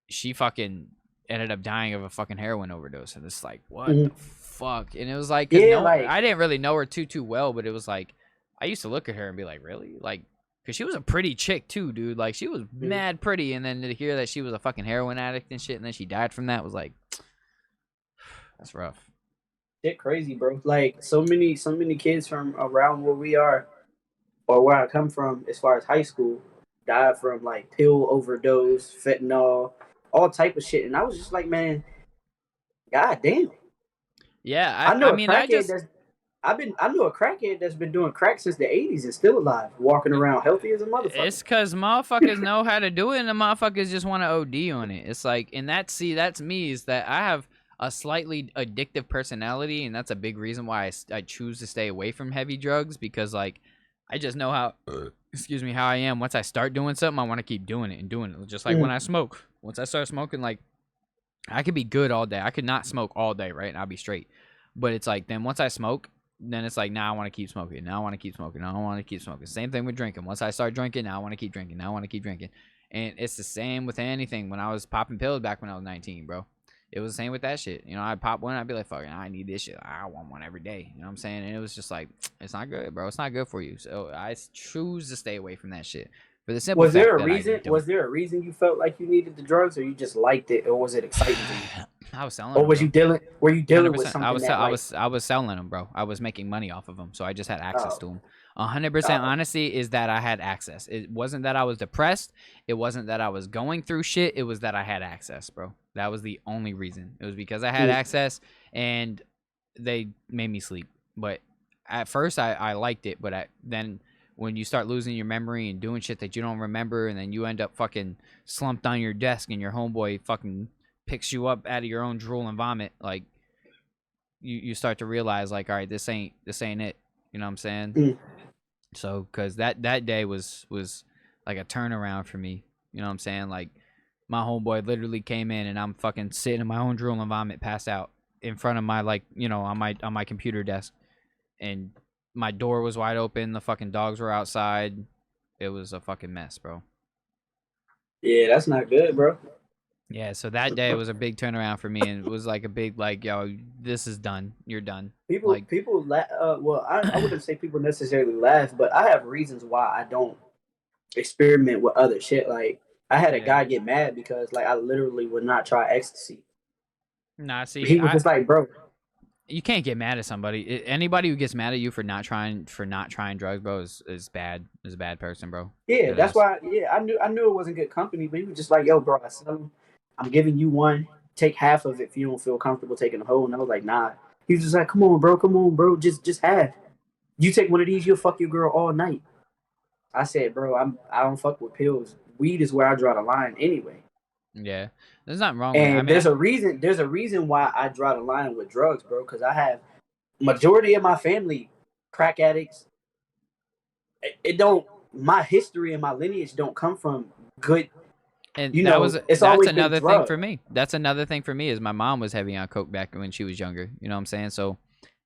she fucking ended up dying of a fucking heroin overdose. And it's like, what the Mhm. fuck? And it was like, cause Yeah, no, like I didn't really know her too well, but it was like, I used to look at her and be like, really, like. Cause she was a pretty chick too, dude. Like she was mhm. mad pretty, and then to hear that she was a fucking heroin addict and shit, and then she died from that was like, that's rough. Shit crazy, bro. Like so many kids from around where we are or where I come from, as far as high school, died from like pill overdose, fentanyl, all type of shit. And I was just like, man, god damn. Yeah, I know I a mean, I crackhead just that's I know a crackhead that's been doing crack since the 80s and still alive, walking around healthy as a motherfucker. it's because motherfuckers know how to do it, and the motherfuckers just want to OD on it. It's like, and that's me, is that I have a slightly addictive personality, and that's a big reason why I choose to stay away from heavy drugs, because like I just know how, excuse me, how I am. Once I start doing something, I want to keep doing it and doing it. Just like when I smoke. Once I start smoking, like I could be good all day. I could not smoke all day, right? And I'll be straight. But it's like, then once I smoke, then it's like, now I want to keep smoking. Now I want to keep smoking. Now I want to keep smoking. Same thing with drinking. Once I start drinking, now I want to keep drinking. Now I want to keep drinking. And it's the same with anything. When I was popping pills back when I was 19, bro, it was the same with that shit. You know, I'd pop one, I'd be like, fuck, I need this shit. I want one every day. You know what I'm saying? And it was just like, it's not good, bro. It's not good for you. So I choose to stay away from that shit. For the simple Was fact there a that reason? Was there a reason you felt like you needed the drugs, or you just liked it, or was it exciting to you? I was selling Or them, was bro. you dealing? Were you dealing with 100%. I something was that like? I was selling them, bro. I was making money off of them, so I just had access Oh, to them. 100% oh, honesty is that I had access. It wasn't that I was depressed. It wasn't that I was going through shit. It was that I had access, bro. That was the only reason. It was because I had access, and they made me sleep. But at first, I liked it, but then when you start losing your memory and doing shit that you don't remember, and then you end up fucking slumped on your desk, and your homeboy fucking picks you up out of your own drool and vomit, like you start to realize, like, all right, this ain't it. You know what I'm saying? mm. So, cause that day was like a turnaround for me. You know what I'm saying? Like, my homeboy literally came in, and I'm fucking sitting in my own drool and vomit, passed out in front of my, like, you know, on my computer desk, and my door was wide open. The fucking dogs were outside. It was a fucking mess, bro. Yeah, that's not good, bro. Yeah, so that day was a big turnaround for me, and it was like a big, like, yo, this is done. You're done. Like, Well, I wouldn't say people necessarily laugh, but I have reasons why I don't experiment with other shit. Like, I had a yeah. guy get mad because like I literally would not try ecstasy. Nah, see, He was just like, bro. you can't get mad at somebody. Anybody who gets mad at you for not trying drugs, bro, is bad. Is a bad person, bro. Yeah, Dead that's ass. why. Yeah, I knew it wasn't good company, but he was just like, "Yo, bro, I'm giving you one. Take half of it if you don't feel comfortable taking the whole." And I was like, "Nah." He was just like, come on, bro, just half. You take one of these, you'll fuck your girl all night." I said, "Bro, I don't fuck with pills. Weed is where I draw the line anyway." Yeah, there's nothing wrong with it. I And mean, there's a reason why I draw the line with drugs, bro. Because I have majority of my family crack addicts. It don't. My history and my lineage don't come from good. and You know, it's that's always been another thing drugs. for me. That's another thing for me is my mom was heavy on coke back when she was younger. You know what I'm saying? So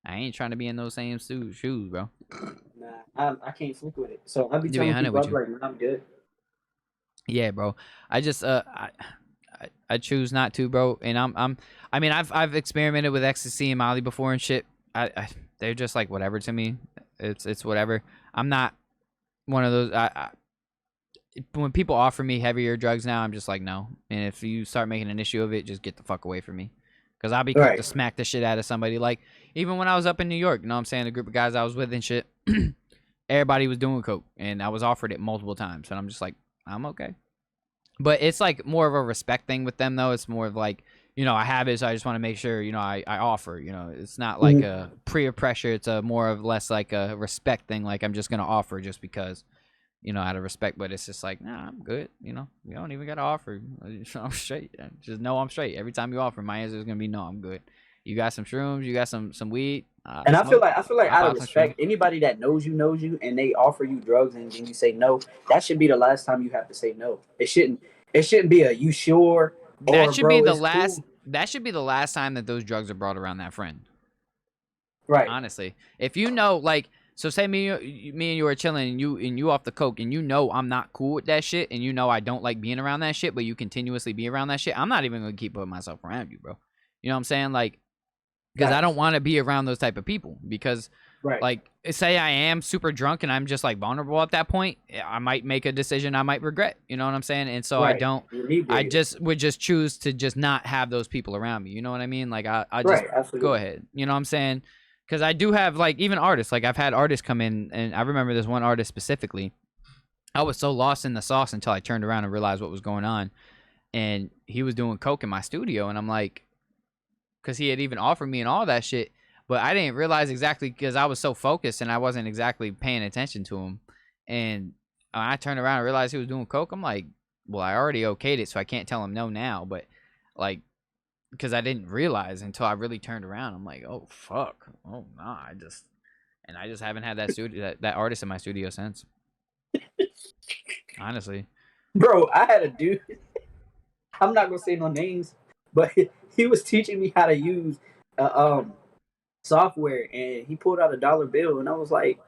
I ain't trying to be in those same shoes, bro. Nah, I can't fuck with it. So I be To be telling honest people, with I'm you. like, nah, I'm good. Yeah, bro. I just I choose not to, bro. And I mean, I've experimented with ecstasy and Molly before and shit. They're just like whatever to me. It's whatever. I'm not one of those. When people offer me heavier drugs now, I'm just like, no. And if you start making an issue of it, just get the fuck away from me. Because I'll be quick to Right. smack the shit out of somebody. Like, even when I was up in New York, you know what I'm saying? The group of guys I was with and shit, everybody was doing coke. And I was offered it multiple times. And I'm just like, I'm okay. But it's like more of a respect thing with them, though. It's more of like, you know, I have it, so I just want to make sure, you know, I offer. You know, it's not like Mhm. a peer pressure. It's a more of less like a respect thing. Like, I'm just going to offer just because, you know, out of respect. But it's just like, nah, I'm good. You know, you don't even got to offer. I'm straight. Just know I'm straight. Every time you offer, my answer is going to be no, I'm good. You got some shrooms, you got some weed. And Smoke. I feel like I'll out of pop some shrooms. respect, anybody that knows you, and they offer you drugs and then you say no, that should be the last time you have to say no. It shouldn't be a you sure That or should be bro, the it's last. cool. That should be the last time that those drugs are brought around that friend. Right. Honestly, if you know, like, so say me and you are chilling, and you off the coke, and you know I'm not cool with that shit, and you know I don't like being around that shit, but you continuously be around that shit, I'm not even gonna keep putting myself around you, bro. You know what I'm saying? Like, because I don't Facts. want to be around those type of people. Because, Right. like, say I am super drunk and I'm just like vulnerable at that point, I might make a decision I might regret. You know what I'm saying? And so I Right. don't. You I inebriated. just would just choose to just not have those people around me. You know what I mean? Like, I just Right. go Absolutely. ahead. You know what I'm saying? Because I do have, like, even artists. Like, I've had artists come in, and I remember this one artist specifically. I was so lost in the sauce until I turned around and realized what was going on. And he was doing coke in my studio, and I'm like, because he had even offered me and all that shit, but I didn't realize exactly because I was so focused and I wasn't exactly paying attention to him. And I turned around and realized he was doing coke. I'm like, well, I already okayed it, so I can't tell him no now. But like, because I didn't realize until I really turned around. I'm like, oh fuck, oh nah, I just haven't had that studio that artist in my studio since. Honestly, Bro, I had a dude. I'm not gonna say no names, but he was teaching me how to use software, and he pulled out a dollar bill, and I was like,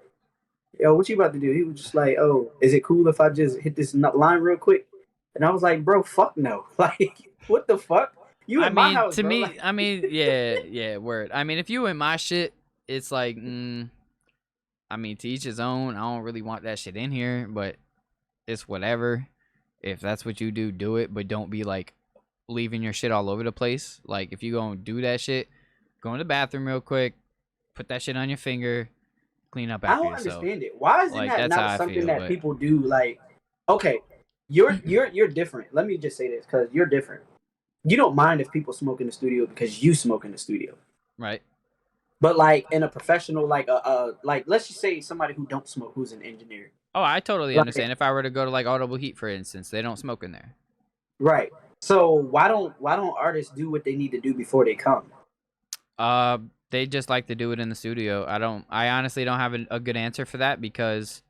"Yo, what you about to do?" He was just like, "Oh, is it cool if I just hit this line real quick?" And I was like, "Bro, fuck no! Like, what the fuck? You I in my mean, house, to bro?" me, Like, I mean, yeah, word. I mean, if you in my shit, it's like, I mean, to each his own. I don't really want that shit in here, but it's whatever. If that's what you do, do it, but don't be like leaving your shit all over the place. Like, if you gonna do that shit, go in the bathroom real quick, put that shit on your finger, clean up I after don't yourself. understand it. Why isn't Like, that that's how not I something feel, that but people do? Like, okay, you're different. Let me just say this because you're different. You don't mind if people smoke in the studio because you smoke in the studio. right. But like in a professional, like let's just say somebody who don't smoke, who's an engineer, Oh, I totally like understand. If I were to go to like Audible Heat, for instance, they don't smoke in there. right. So why don't artists do what they need to do before they come? Uh, they just like to do it in the studio. I honestly don't have a good answer for that because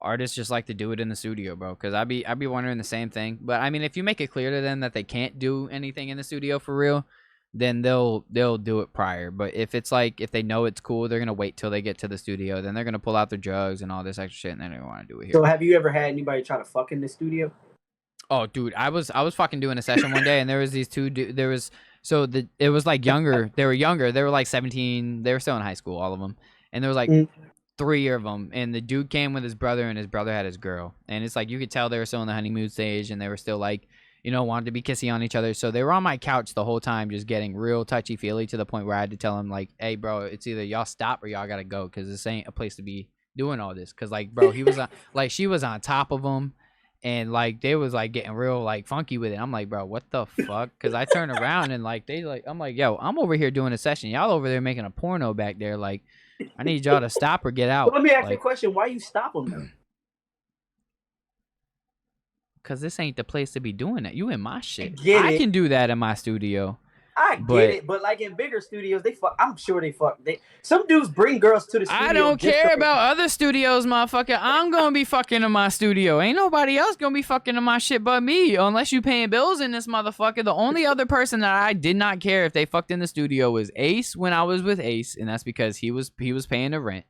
artists just like to do it in the studio, bro. Because I be wondering the same thing. But I mean, if you make it clear to them that they can't do anything in the studio for real, then they'll do it prior. But if it's like if they know it's cool, they're gonna wait till they get to the studio. Then they're gonna pull out their drugs and all this extra shit, and then they want to do it here. So have you ever had anybody try to fuck in the studio? Oh, dude, I was fucking doing a session one day, and there was these two. There was it was like younger. They were younger. They were like 17. They were still in high school, all of them, and there was like Mm. three of them. And the dude came with his brother, and his brother had his girl. And it's like you could tell they were still in the honeymoon stage, and they were still like, wanted to be kissy on each other. So they were on my couch the whole time, just getting real touchy feely to the point where I had to tell him like, "Hey, bro, it's either y'all stop or y'all gotta go, because this ain't a place to be doing all this." Because like, bro, he was on like she was on top of him. And like they was like getting real like funky with it. I'm like, bro, what the fuck? Because I turned around and like I'm like, yo, I'm over here doing a session. Y'all over there making a porno back there. Like, I need y'all to stop or get But out. let me ask you a Like, question: why you stop them though? cause this ain't the place to be doing that. You in my I shit. get I it. can do that in my studio, I get but it, but like in bigger studios, they fuck. I'm sure they fuck. Some dudes bring girls to the I studio don't just care so about other studios, motherfucker. I'm gonna be fucking in my studio. Ain't nobody else gonna be fucking in my shit but me, unless you paying bills in this motherfucker. The only other person that I did not care if they fucked in the studio was Ace when I was with Ace, and that's because he was paying the rent.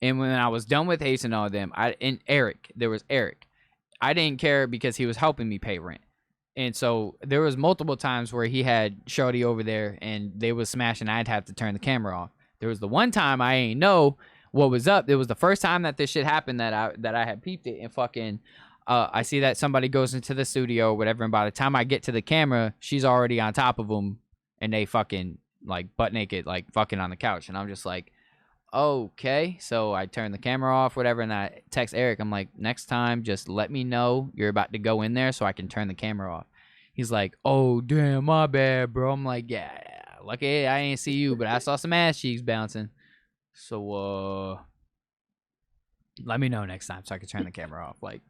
And when I was done with Ace and all of them, and Eric, there was Eric. I didn't care because he was helping me pay rent. And so there was multiple times where he had Shorty over there and they was smashing. I'd have to turn the camera off. There was the one time I ain't know what was up. It was the first time that this shit happened that I had peeped it and fucking I see that somebody goes into the studio or whatever, and by the time I get to the camera, she's already on top of them and they fucking like butt naked, like fucking on the couch. And I'm just like, okay. So I turn the camera off, whatever, and I text Eric. I'm like, next time, just let me know you're about to go in there so I can turn the camera off. He's like, oh, damn, my bad, bro. I'm like, yeah, lucky I ain't see you, but I saw some ass cheeks bouncing. So, let me know next time so I can turn the camera off. Like,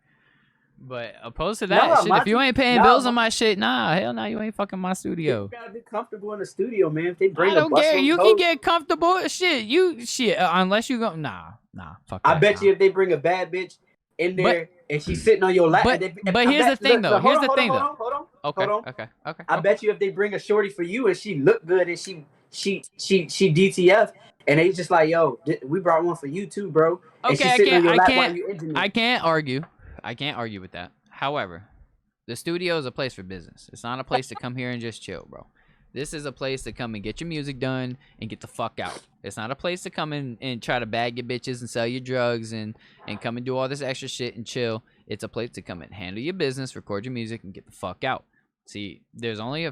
but opposed to that, shit, if you ain't paying bills on my shit, nah, hell no, you ain't fucking my studio. You gotta be comfortable in the studio, man. If they I bring a don't bus care. load You of can hoes, get comfortable. Shit, unless you go, nah, fuck I that. bet Nah. you if they bring a bad bitch in But there and she's sitting on your lap, but here's the thing though. Here's the thing though. hold on. Okay. I bet you if they bring a shorty for you and she look good and she DTF and they just like, yo, we brought one for you too, bro. And she's Okay, sitting on your lap while you engineer. I can't argue. I can't argue with that. However, the studio is a place for business. It's not a place to come here and just chill, bro. This is a place to come and get your music done and get the fuck out. It's not a place to come in and try to bag your bitches and sell your drugs and come and do all this extra shit and chill. It's a place to come and handle your business, record your music, and get the fuck out. See, there's only a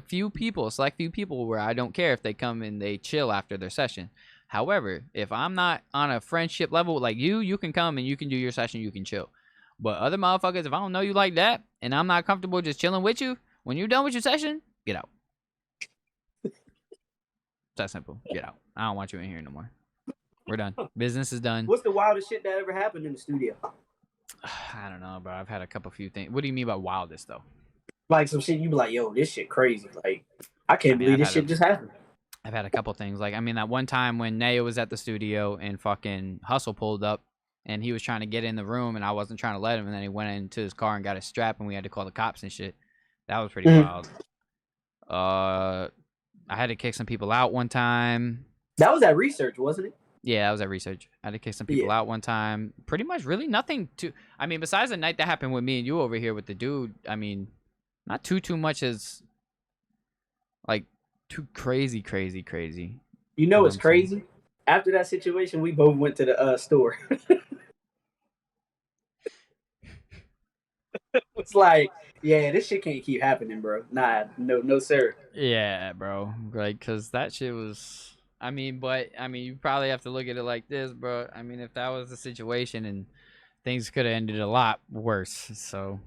select few people where I don't care if they come and they chill after their session. However, if I'm not on a friendship level like you can come and you can do your session, you can chill. But other motherfuckers, if I don't know you like that, and I'm not comfortable just chilling with you, when you're done with your session, get out. It's that simple. Get out. I don't want you in here no more. We're done. Business is done. What's the wildest shit that ever happened in the studio? I don't know, bro. I've had a few things. What do you mean by wildest, though? Like some shit you be like, yo, this shit crazy. Like, I can't believe this shit just happened. I've had a couple things. Like, I mean, that one time when Naya was at the studio and fucking Hustle pulled up and he was trying to get in the room and I wasn't trying to let him, and then he went into his car and got his strap and we had to call the cops and shit. That was pretty wild. I had to kick some people out one time. That was at research, wasn't it? Yeah, that was at research. I had to kick some people out one time. Pretty much really nothing to... I mean, besides the night that happened with me and you over here with the dude, I mean, not too much as... Like, too crazy. You know what's crazy? After that situation, we both went to the store. It's like, yeah, this shit can't keep happening, bro. Nah, no, sir. Yeah, bro. Like, because that shit was... I mean, you probably have to look at it like this, bro. I mean, if that was the situation and things could have ended a lot worse. So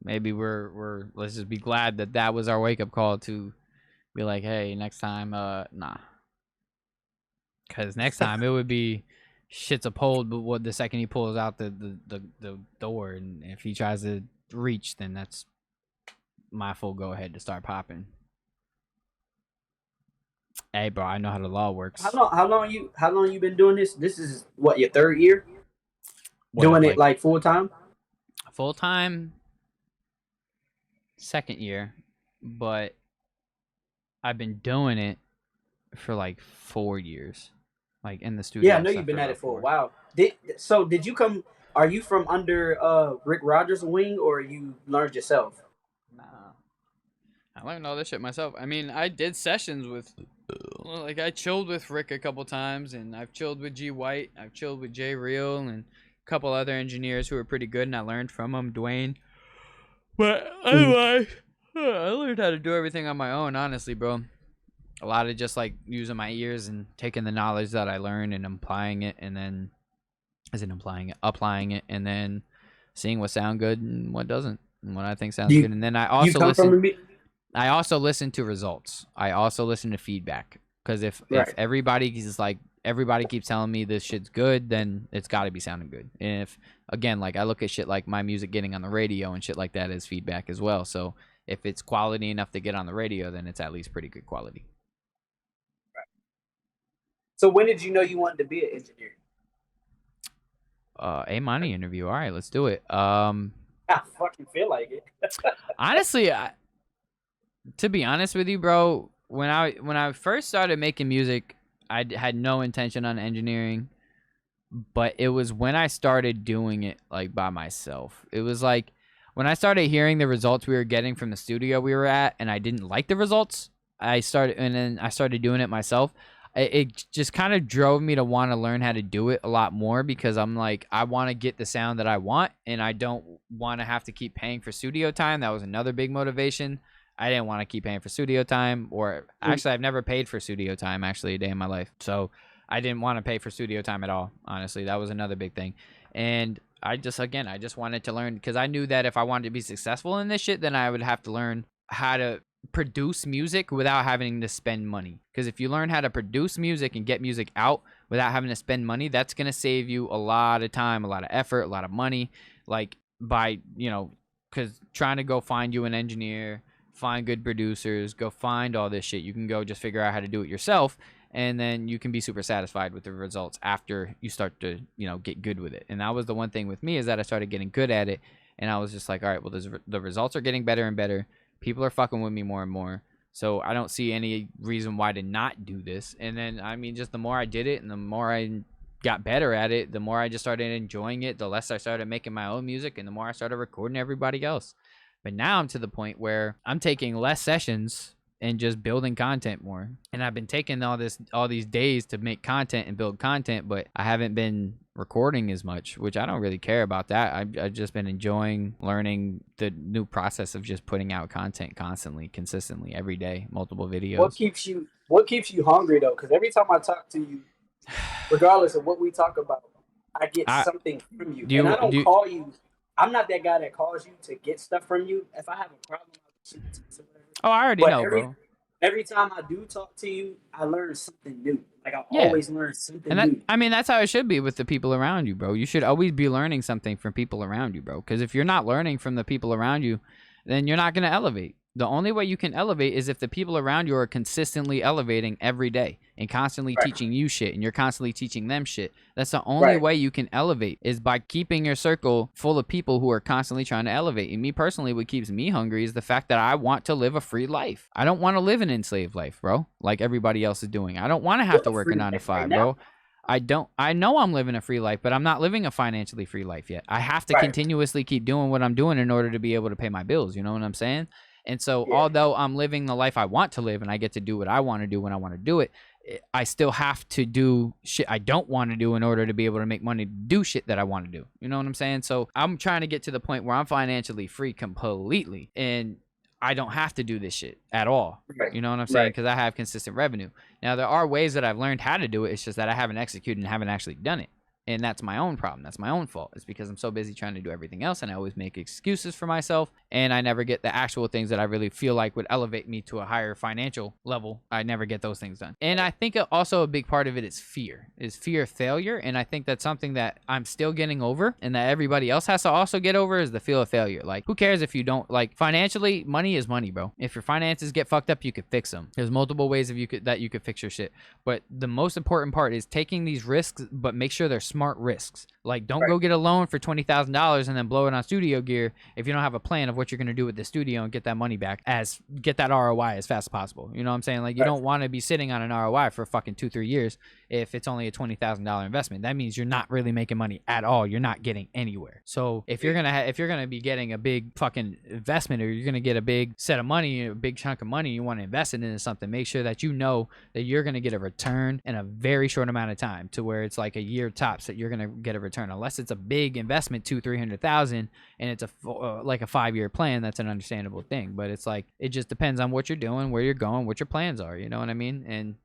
maybe let's just be glad that was our wake-up call to be like, hey, next time, nah. Because next time it would be shit's a pole, but what the second he pulls out the door, and if he tries to reach, then that's my full go ahead to start popping. Hey, bro, I know how the law works. How long you been doing this? This is what, your third year? Doing it like full time? Full time, second year, but I've been doing it for like 4 years, like in the studio. Yeah, I know you've been at it for a while. Did you come? Are you from under Rick Rogers' wing, or you learned yourself? Nah, I learned all this shit myself. I mean, I did sessions with, like, I chilled with Rick a couple times, and I've chilled with G White, I've chilled with Jay Real, and a couple other engineers who were pretty good, and I learned from them, Dwayne. But anyway, I learned how to do everything on my own, honestly, bro. A lot of just like using my ears and taking the knowledge that I learned and applying it, and then applying it, and then seeing what sound good and what doesn't, and what I think sounds good. And then I also listen to results. I also listen to feedback, because if everybody keeps telling me this shit's good, then it's got to be sounding good. And if, again, like, I look at shit like my music getting on the radio and shit like that as feedback as well. So if it's quality enough to get on the radio, then it's at least pretty good quality. So when did you know you wanted to be an engineer? A Montie interview. All right, let's do it. I fucking feel like it. Honestly, to be honest with you, bro, when I first started making music, I had no intention on engineering, but it was when I started doing it like by myself. It was like when I started hearing the results we were getting from the studio we were at, and I didn't like the results. I started doing it myself. It just kind of drove me to want to learn how to do it a lot more, because I'm like, I want to get the sound that I want, and I don't want to have to keep paying for studio time. That was another big motivation. I didn't want to keep paying for studio time, or actually, I've never paid for studio time actually a day in my life. So I didn't want to pay for studio time at all. Honestly, that was another big thing. And I just wanted to learn, because I knew that if I wanted to be successful in this shit, then I would have to learn how to produce music without having to spend money. Because if you learn how to produce music and get music out without having to spend money, that's going to save you a lot of time, a lot of effort, a lot of money. Like, by, because trying to go find you an engineer, find good producers, go find all this shit, you can go just figure out how to do it yourself, and then you can be super satisfied with the results after you start to get good with it. And that was the one thing with me, is that I started getting good at it, and I was just like, all right, well, the results are getting better and better, people are fucking with me more and more, so I don't see any reason why to not do this. And then, I mean, just the more I did it and the more I got better at it, the more I just started enjoying it, the less I started making my own music, and the more I started recording everybody else. But now I'm to the point where I'm taking less sessions and just building content more. And I've been taking all these days to make content and build content, but I haven't been recording as much, which I don't really care about that. I've just been enjoying learning the new process of just putting out content constantly, consistently, every day, multiple videos. What keeps you hungry though? Because every time I talk to you, regardless of what we talk about, I get something from you. And I don't call you I'm not that guy that calls you to get stuff from you. If I have a problem, I'll shoot it to you or whatever. Oh, I already But know, bro. every time I do talk to you, I learn something new. Like I Yeah. always learn something And that, new. I mean, that's how it should be with the people around you, bro. You should always be learning something from people around you, bro. Because if you're not learning from the people around you, then you're not going to elevate. The only way you can elevate is if the people around you are consistently elevating every day and constantly Right. teaching you shit and you're constantly teaching them shit. That's the only Right. way you can elevate is by keeping your circle full of people who are constantly trying to elevate. And me personally, what keeps me hungry is the fact that I want to live a free life. I don't want to live an enslaved life, bro, like everybody else is doing. I don't want to have to work a 9 to 5, bro. I know I'm living a free life, but I'm not living a financially free life yet. I have to continuously keep doing what I'm doing in order to be able to pay my bills. You know what I'm saying? And so although I'm living the life I want to live and I get to do what I want to do when I want to do it, I still have to do shit I don't want to do in order to be able to make money to do shit that I want to do. You know what I'm saying? So I'm trying to get to the point where I'm financially free completely and I don't have to do this shit at all. You know what I'm saying? Because I have consistent revenue. Now, there are ways that I've learned how to do it. It's just that I haven't executed and haven't actually done it. And that's my own problem. That's my own fault. It's because I'm so busy trying to do everything else and I always make excuses for myself and I never get the actual things that I really feel like would elevate me to a higher financial level. I never get those things done. And I think also a big part of it is fear of failure. And I think that's something that I'm still getting over and that everybody else has to also get over is the fear of failure. Like, who cares if you don't, like, financially, money is money, bro. If your finances get fucked up, you could fix them. There's multiple ways that you could fix your shit. But the most important part is taking these risks, but make sure they're smart risks. Like, don't go get a loan for $20,000 and then blow it on studio gear if you don't have a plan of what you're going to do with the studio and get that money back, get that ROI as fast as possible. You know what I'm saying? Like, you don't want to be sitting on an ROI for fucking 2-3 years if it's only a $20,000 investment. That means you're not really making money at all. You're not getting anywhere. So if you're gonna be getting a big fucking investment or you're gonna get a big set of money, a big chunk of money, you want to invest it into something, make sure that you know that you're gonna get a return in a very short amount of time, to where it's like a year tops that you're gonna get a return. Unless it's a big investment, $200,000-$300,000, and it's like a 5-year plan, that's an understandable thing. But it's like, it just depends on what you're doing, where you're going, what your plans are. You know what I mean? And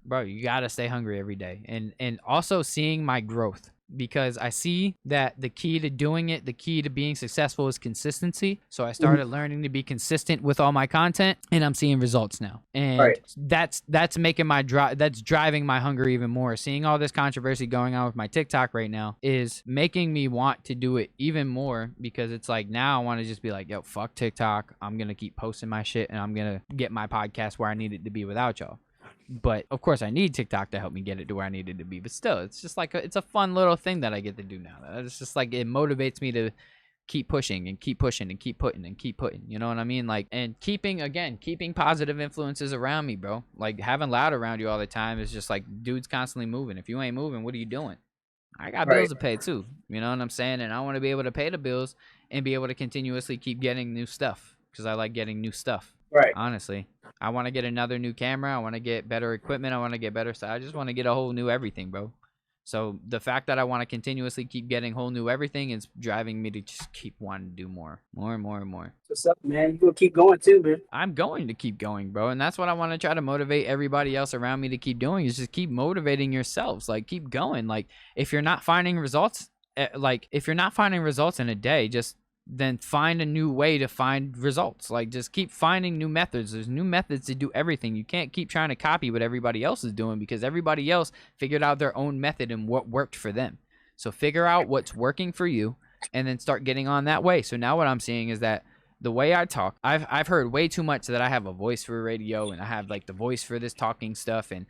bro, you gotta stay hungry every day, and also seeing my growth, because I see that the key to doing it, the key to being successful is consistency. So I started learning to be consistent with all my content, and I'm seeing results now. And that's making that's driving my hunger even more. Seeing all this controversy going on with my TikTok right now is making me want to do it even more, because it's like, now I want to just be like, yo, fuck TikTok. I'm gonna keep posting my shit, and I'm gonna get my podcast where I need it to be without y'all. But of course I need TikTok to help me get it to where I need it to be. But still, it's just like it's a fun little thing that I get to do now. It's just like, it motivates me to keep pushing and keep pushing and keep putting and keep putting. You know what I mean? Like, and keeping positive influences around me, bro. Like, having loud around you all the time is just like, dude's constantly moving. If you ain't moving, what are you doing? I got bills to pay too. You know what I'm saying? And I want to be able to pay the bills and be able to continuously keep getting new stuff, because I like getting new stuff. Honestly, I want to get another new camera. I want to get better equipment. I want to get better stuff. I just want to get a whole new everything, bro. So the fact that I want to continuously keep getting whole new everything is driving me to just keep wanting to do more and more. What's up, man? You gonna keep going too, man? I'm going to keep going, bro. And that's what I want to try to motivate everybody else around me to keep doing, is just keep motivating yourselves. Like, keep going. Like, if you're not finding results, in a day, just then find a new way to find results. Like, just keep finding new methods. There's new methods to do everything. You can't keep trying to copy what everybody else is doing, because everybody else figured out their own method and what worked for them. So figure out what's working for you and then start getting on that way. So now what I'm seeing is that the way I talk, I've heard way too much that I have a voice for radio, and I have like the voice for this talking stuff, and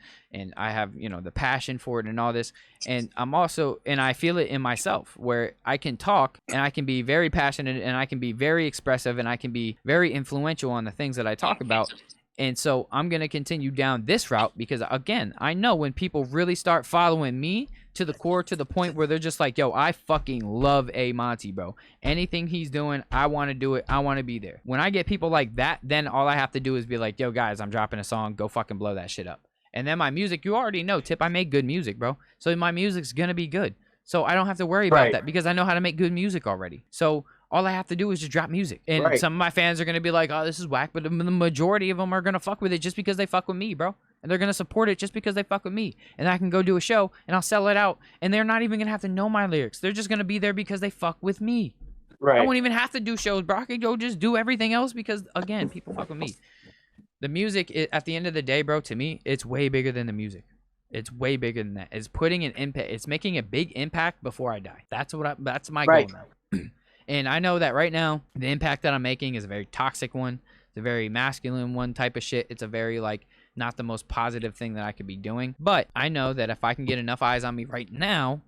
I have, you know, the passion for it and all this. And I feel it in myself, where I can talk and I can be very passionate and I can be very expressive and I can be very influential on the things that I talk about. And so I'm going to continue down this route, because again, I know when people really start following me to the core, to the point where they're just like, yo, I fucking love Montie, bro. Anything he's doing, I want to do it. I want to be there. When I get people like that, then all I have to do is be like, yo, guys, I'm dropping a song. Go fucking blow that shit up. And then my music, you already know, Tip, I make good music, bro. So my music's going to be good. So I don't have to worry about that, because I know how to make good music already. So all I have to do is just drop music. And some of my fans are going to be like, oh, this is whack. But the majority of them are going to fuck with it just because they fuck with me, bro. And they're going to support it just because they fuck with me. And I can go do a show and I'll sell it out. And they're not even going to have to know my lyrics. They're just going to be there because they fuck with me. Right. I won't even have to do shows, bro. I could go just do everything else because, again, people fuck with me. The music, at the end of the day, bro, to me, it's way bigger than the music. It's way bigger than that. It's putting an impact. It's making a big impact before I die. That's my goal now. And I know that right now, the impact that I'm making is a very toxic one. It's a very masculine one type of shit. It's a very, like, not the most positive thing that I could be doing. But I know that if I can get enough eyes on me right now,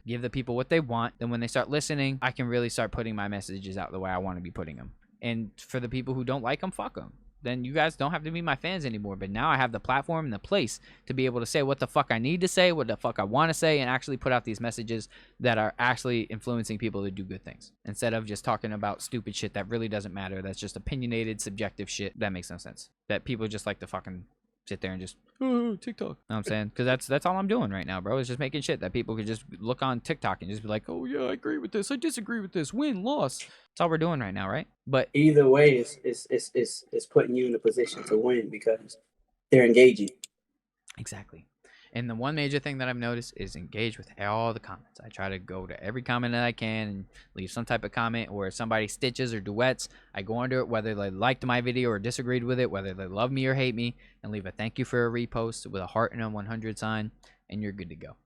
give the people what they want, then when they start listening, I can really start putting my messages out the way I want to be putting them. And for the people who don't like them, fuck them. Then you guys don't have to be my fans anymore. But now I have the platform and the place to be able to say what the fuck I need to say, what the fuck I want to say, and actually put out these messages that are actually influencing people to do good things. Instead of just talking about stupid shit that really doesn't matter. That's just opinionated, subjective shit. That makes no sense. That people just like to fucking sit there and just, oh, TikTok. You know what I'm saying? Because that's all I'm doing right now, bro. Is just making shit that people could just look on TikTok and just be like, oh, yeah, I agree with this. I disagree with this. Win, loss. That's all we're doing right now, right? But either way, it's putting you in a position to win because they're engaging. Exactly. And the one major thing that I've noticed is engage with all the comments. I try to go to every comment that I can and leave some type of comment, or if somebody stitches or duets, I go under it, whether they liked my video or disagreed with it, whether they love me or hate me, and leave a thank you for a repost with a heart and a 100 sign, and you're good to go.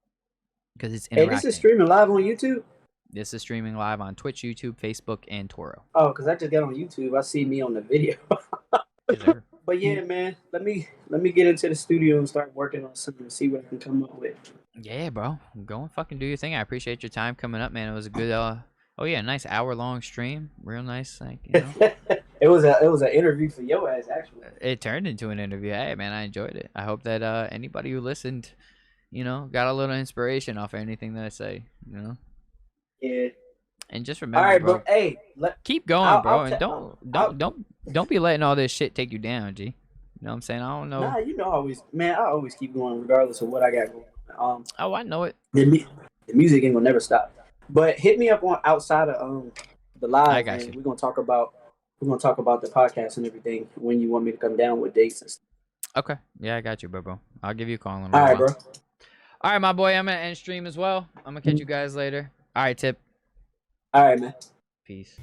Because it's interacting. Hey, this is streaming live on YouTube? This is streaming live on Twitch, YouTube, Facebook, and Toro. Oh, because I just got on YouTube. I see me on the video. Yes, sir. But yeah, man, let me get into the studio and start working on something and see what I can come up with. Yeah, bro. Go and fucking do your thing. I appreciate your time coming up, man. It was a good oh yeah, nice hour-long stream. Real nice, like, you know. It was an interview for your ass, actually. It turned into an interview. Hey, man, I enjoyed it. I hope that anybody who listened, you know, got a little inspiration off of anything that I say, you know. Yeah. And just remember, all right, bro. Hey, keep going, bro, and don't be letting all this shit take you down, G. You know what I'm saying? I don't know. Nah, you know, I always keep going regardless of what I got going on. Oh, I know it. The music ain't gonna never stop. But hit me up on outside of the live. I got you. We're gonna talk about the podcast and everything when you want me to come down with dates and stuff. Okay. Yeah, I got you, bro. I'll give you a call. All right, bro. All right, my boy. I'm gonna end stream as well. I'm gonna catch you guys later. All right, Tip. All right, man. Peace.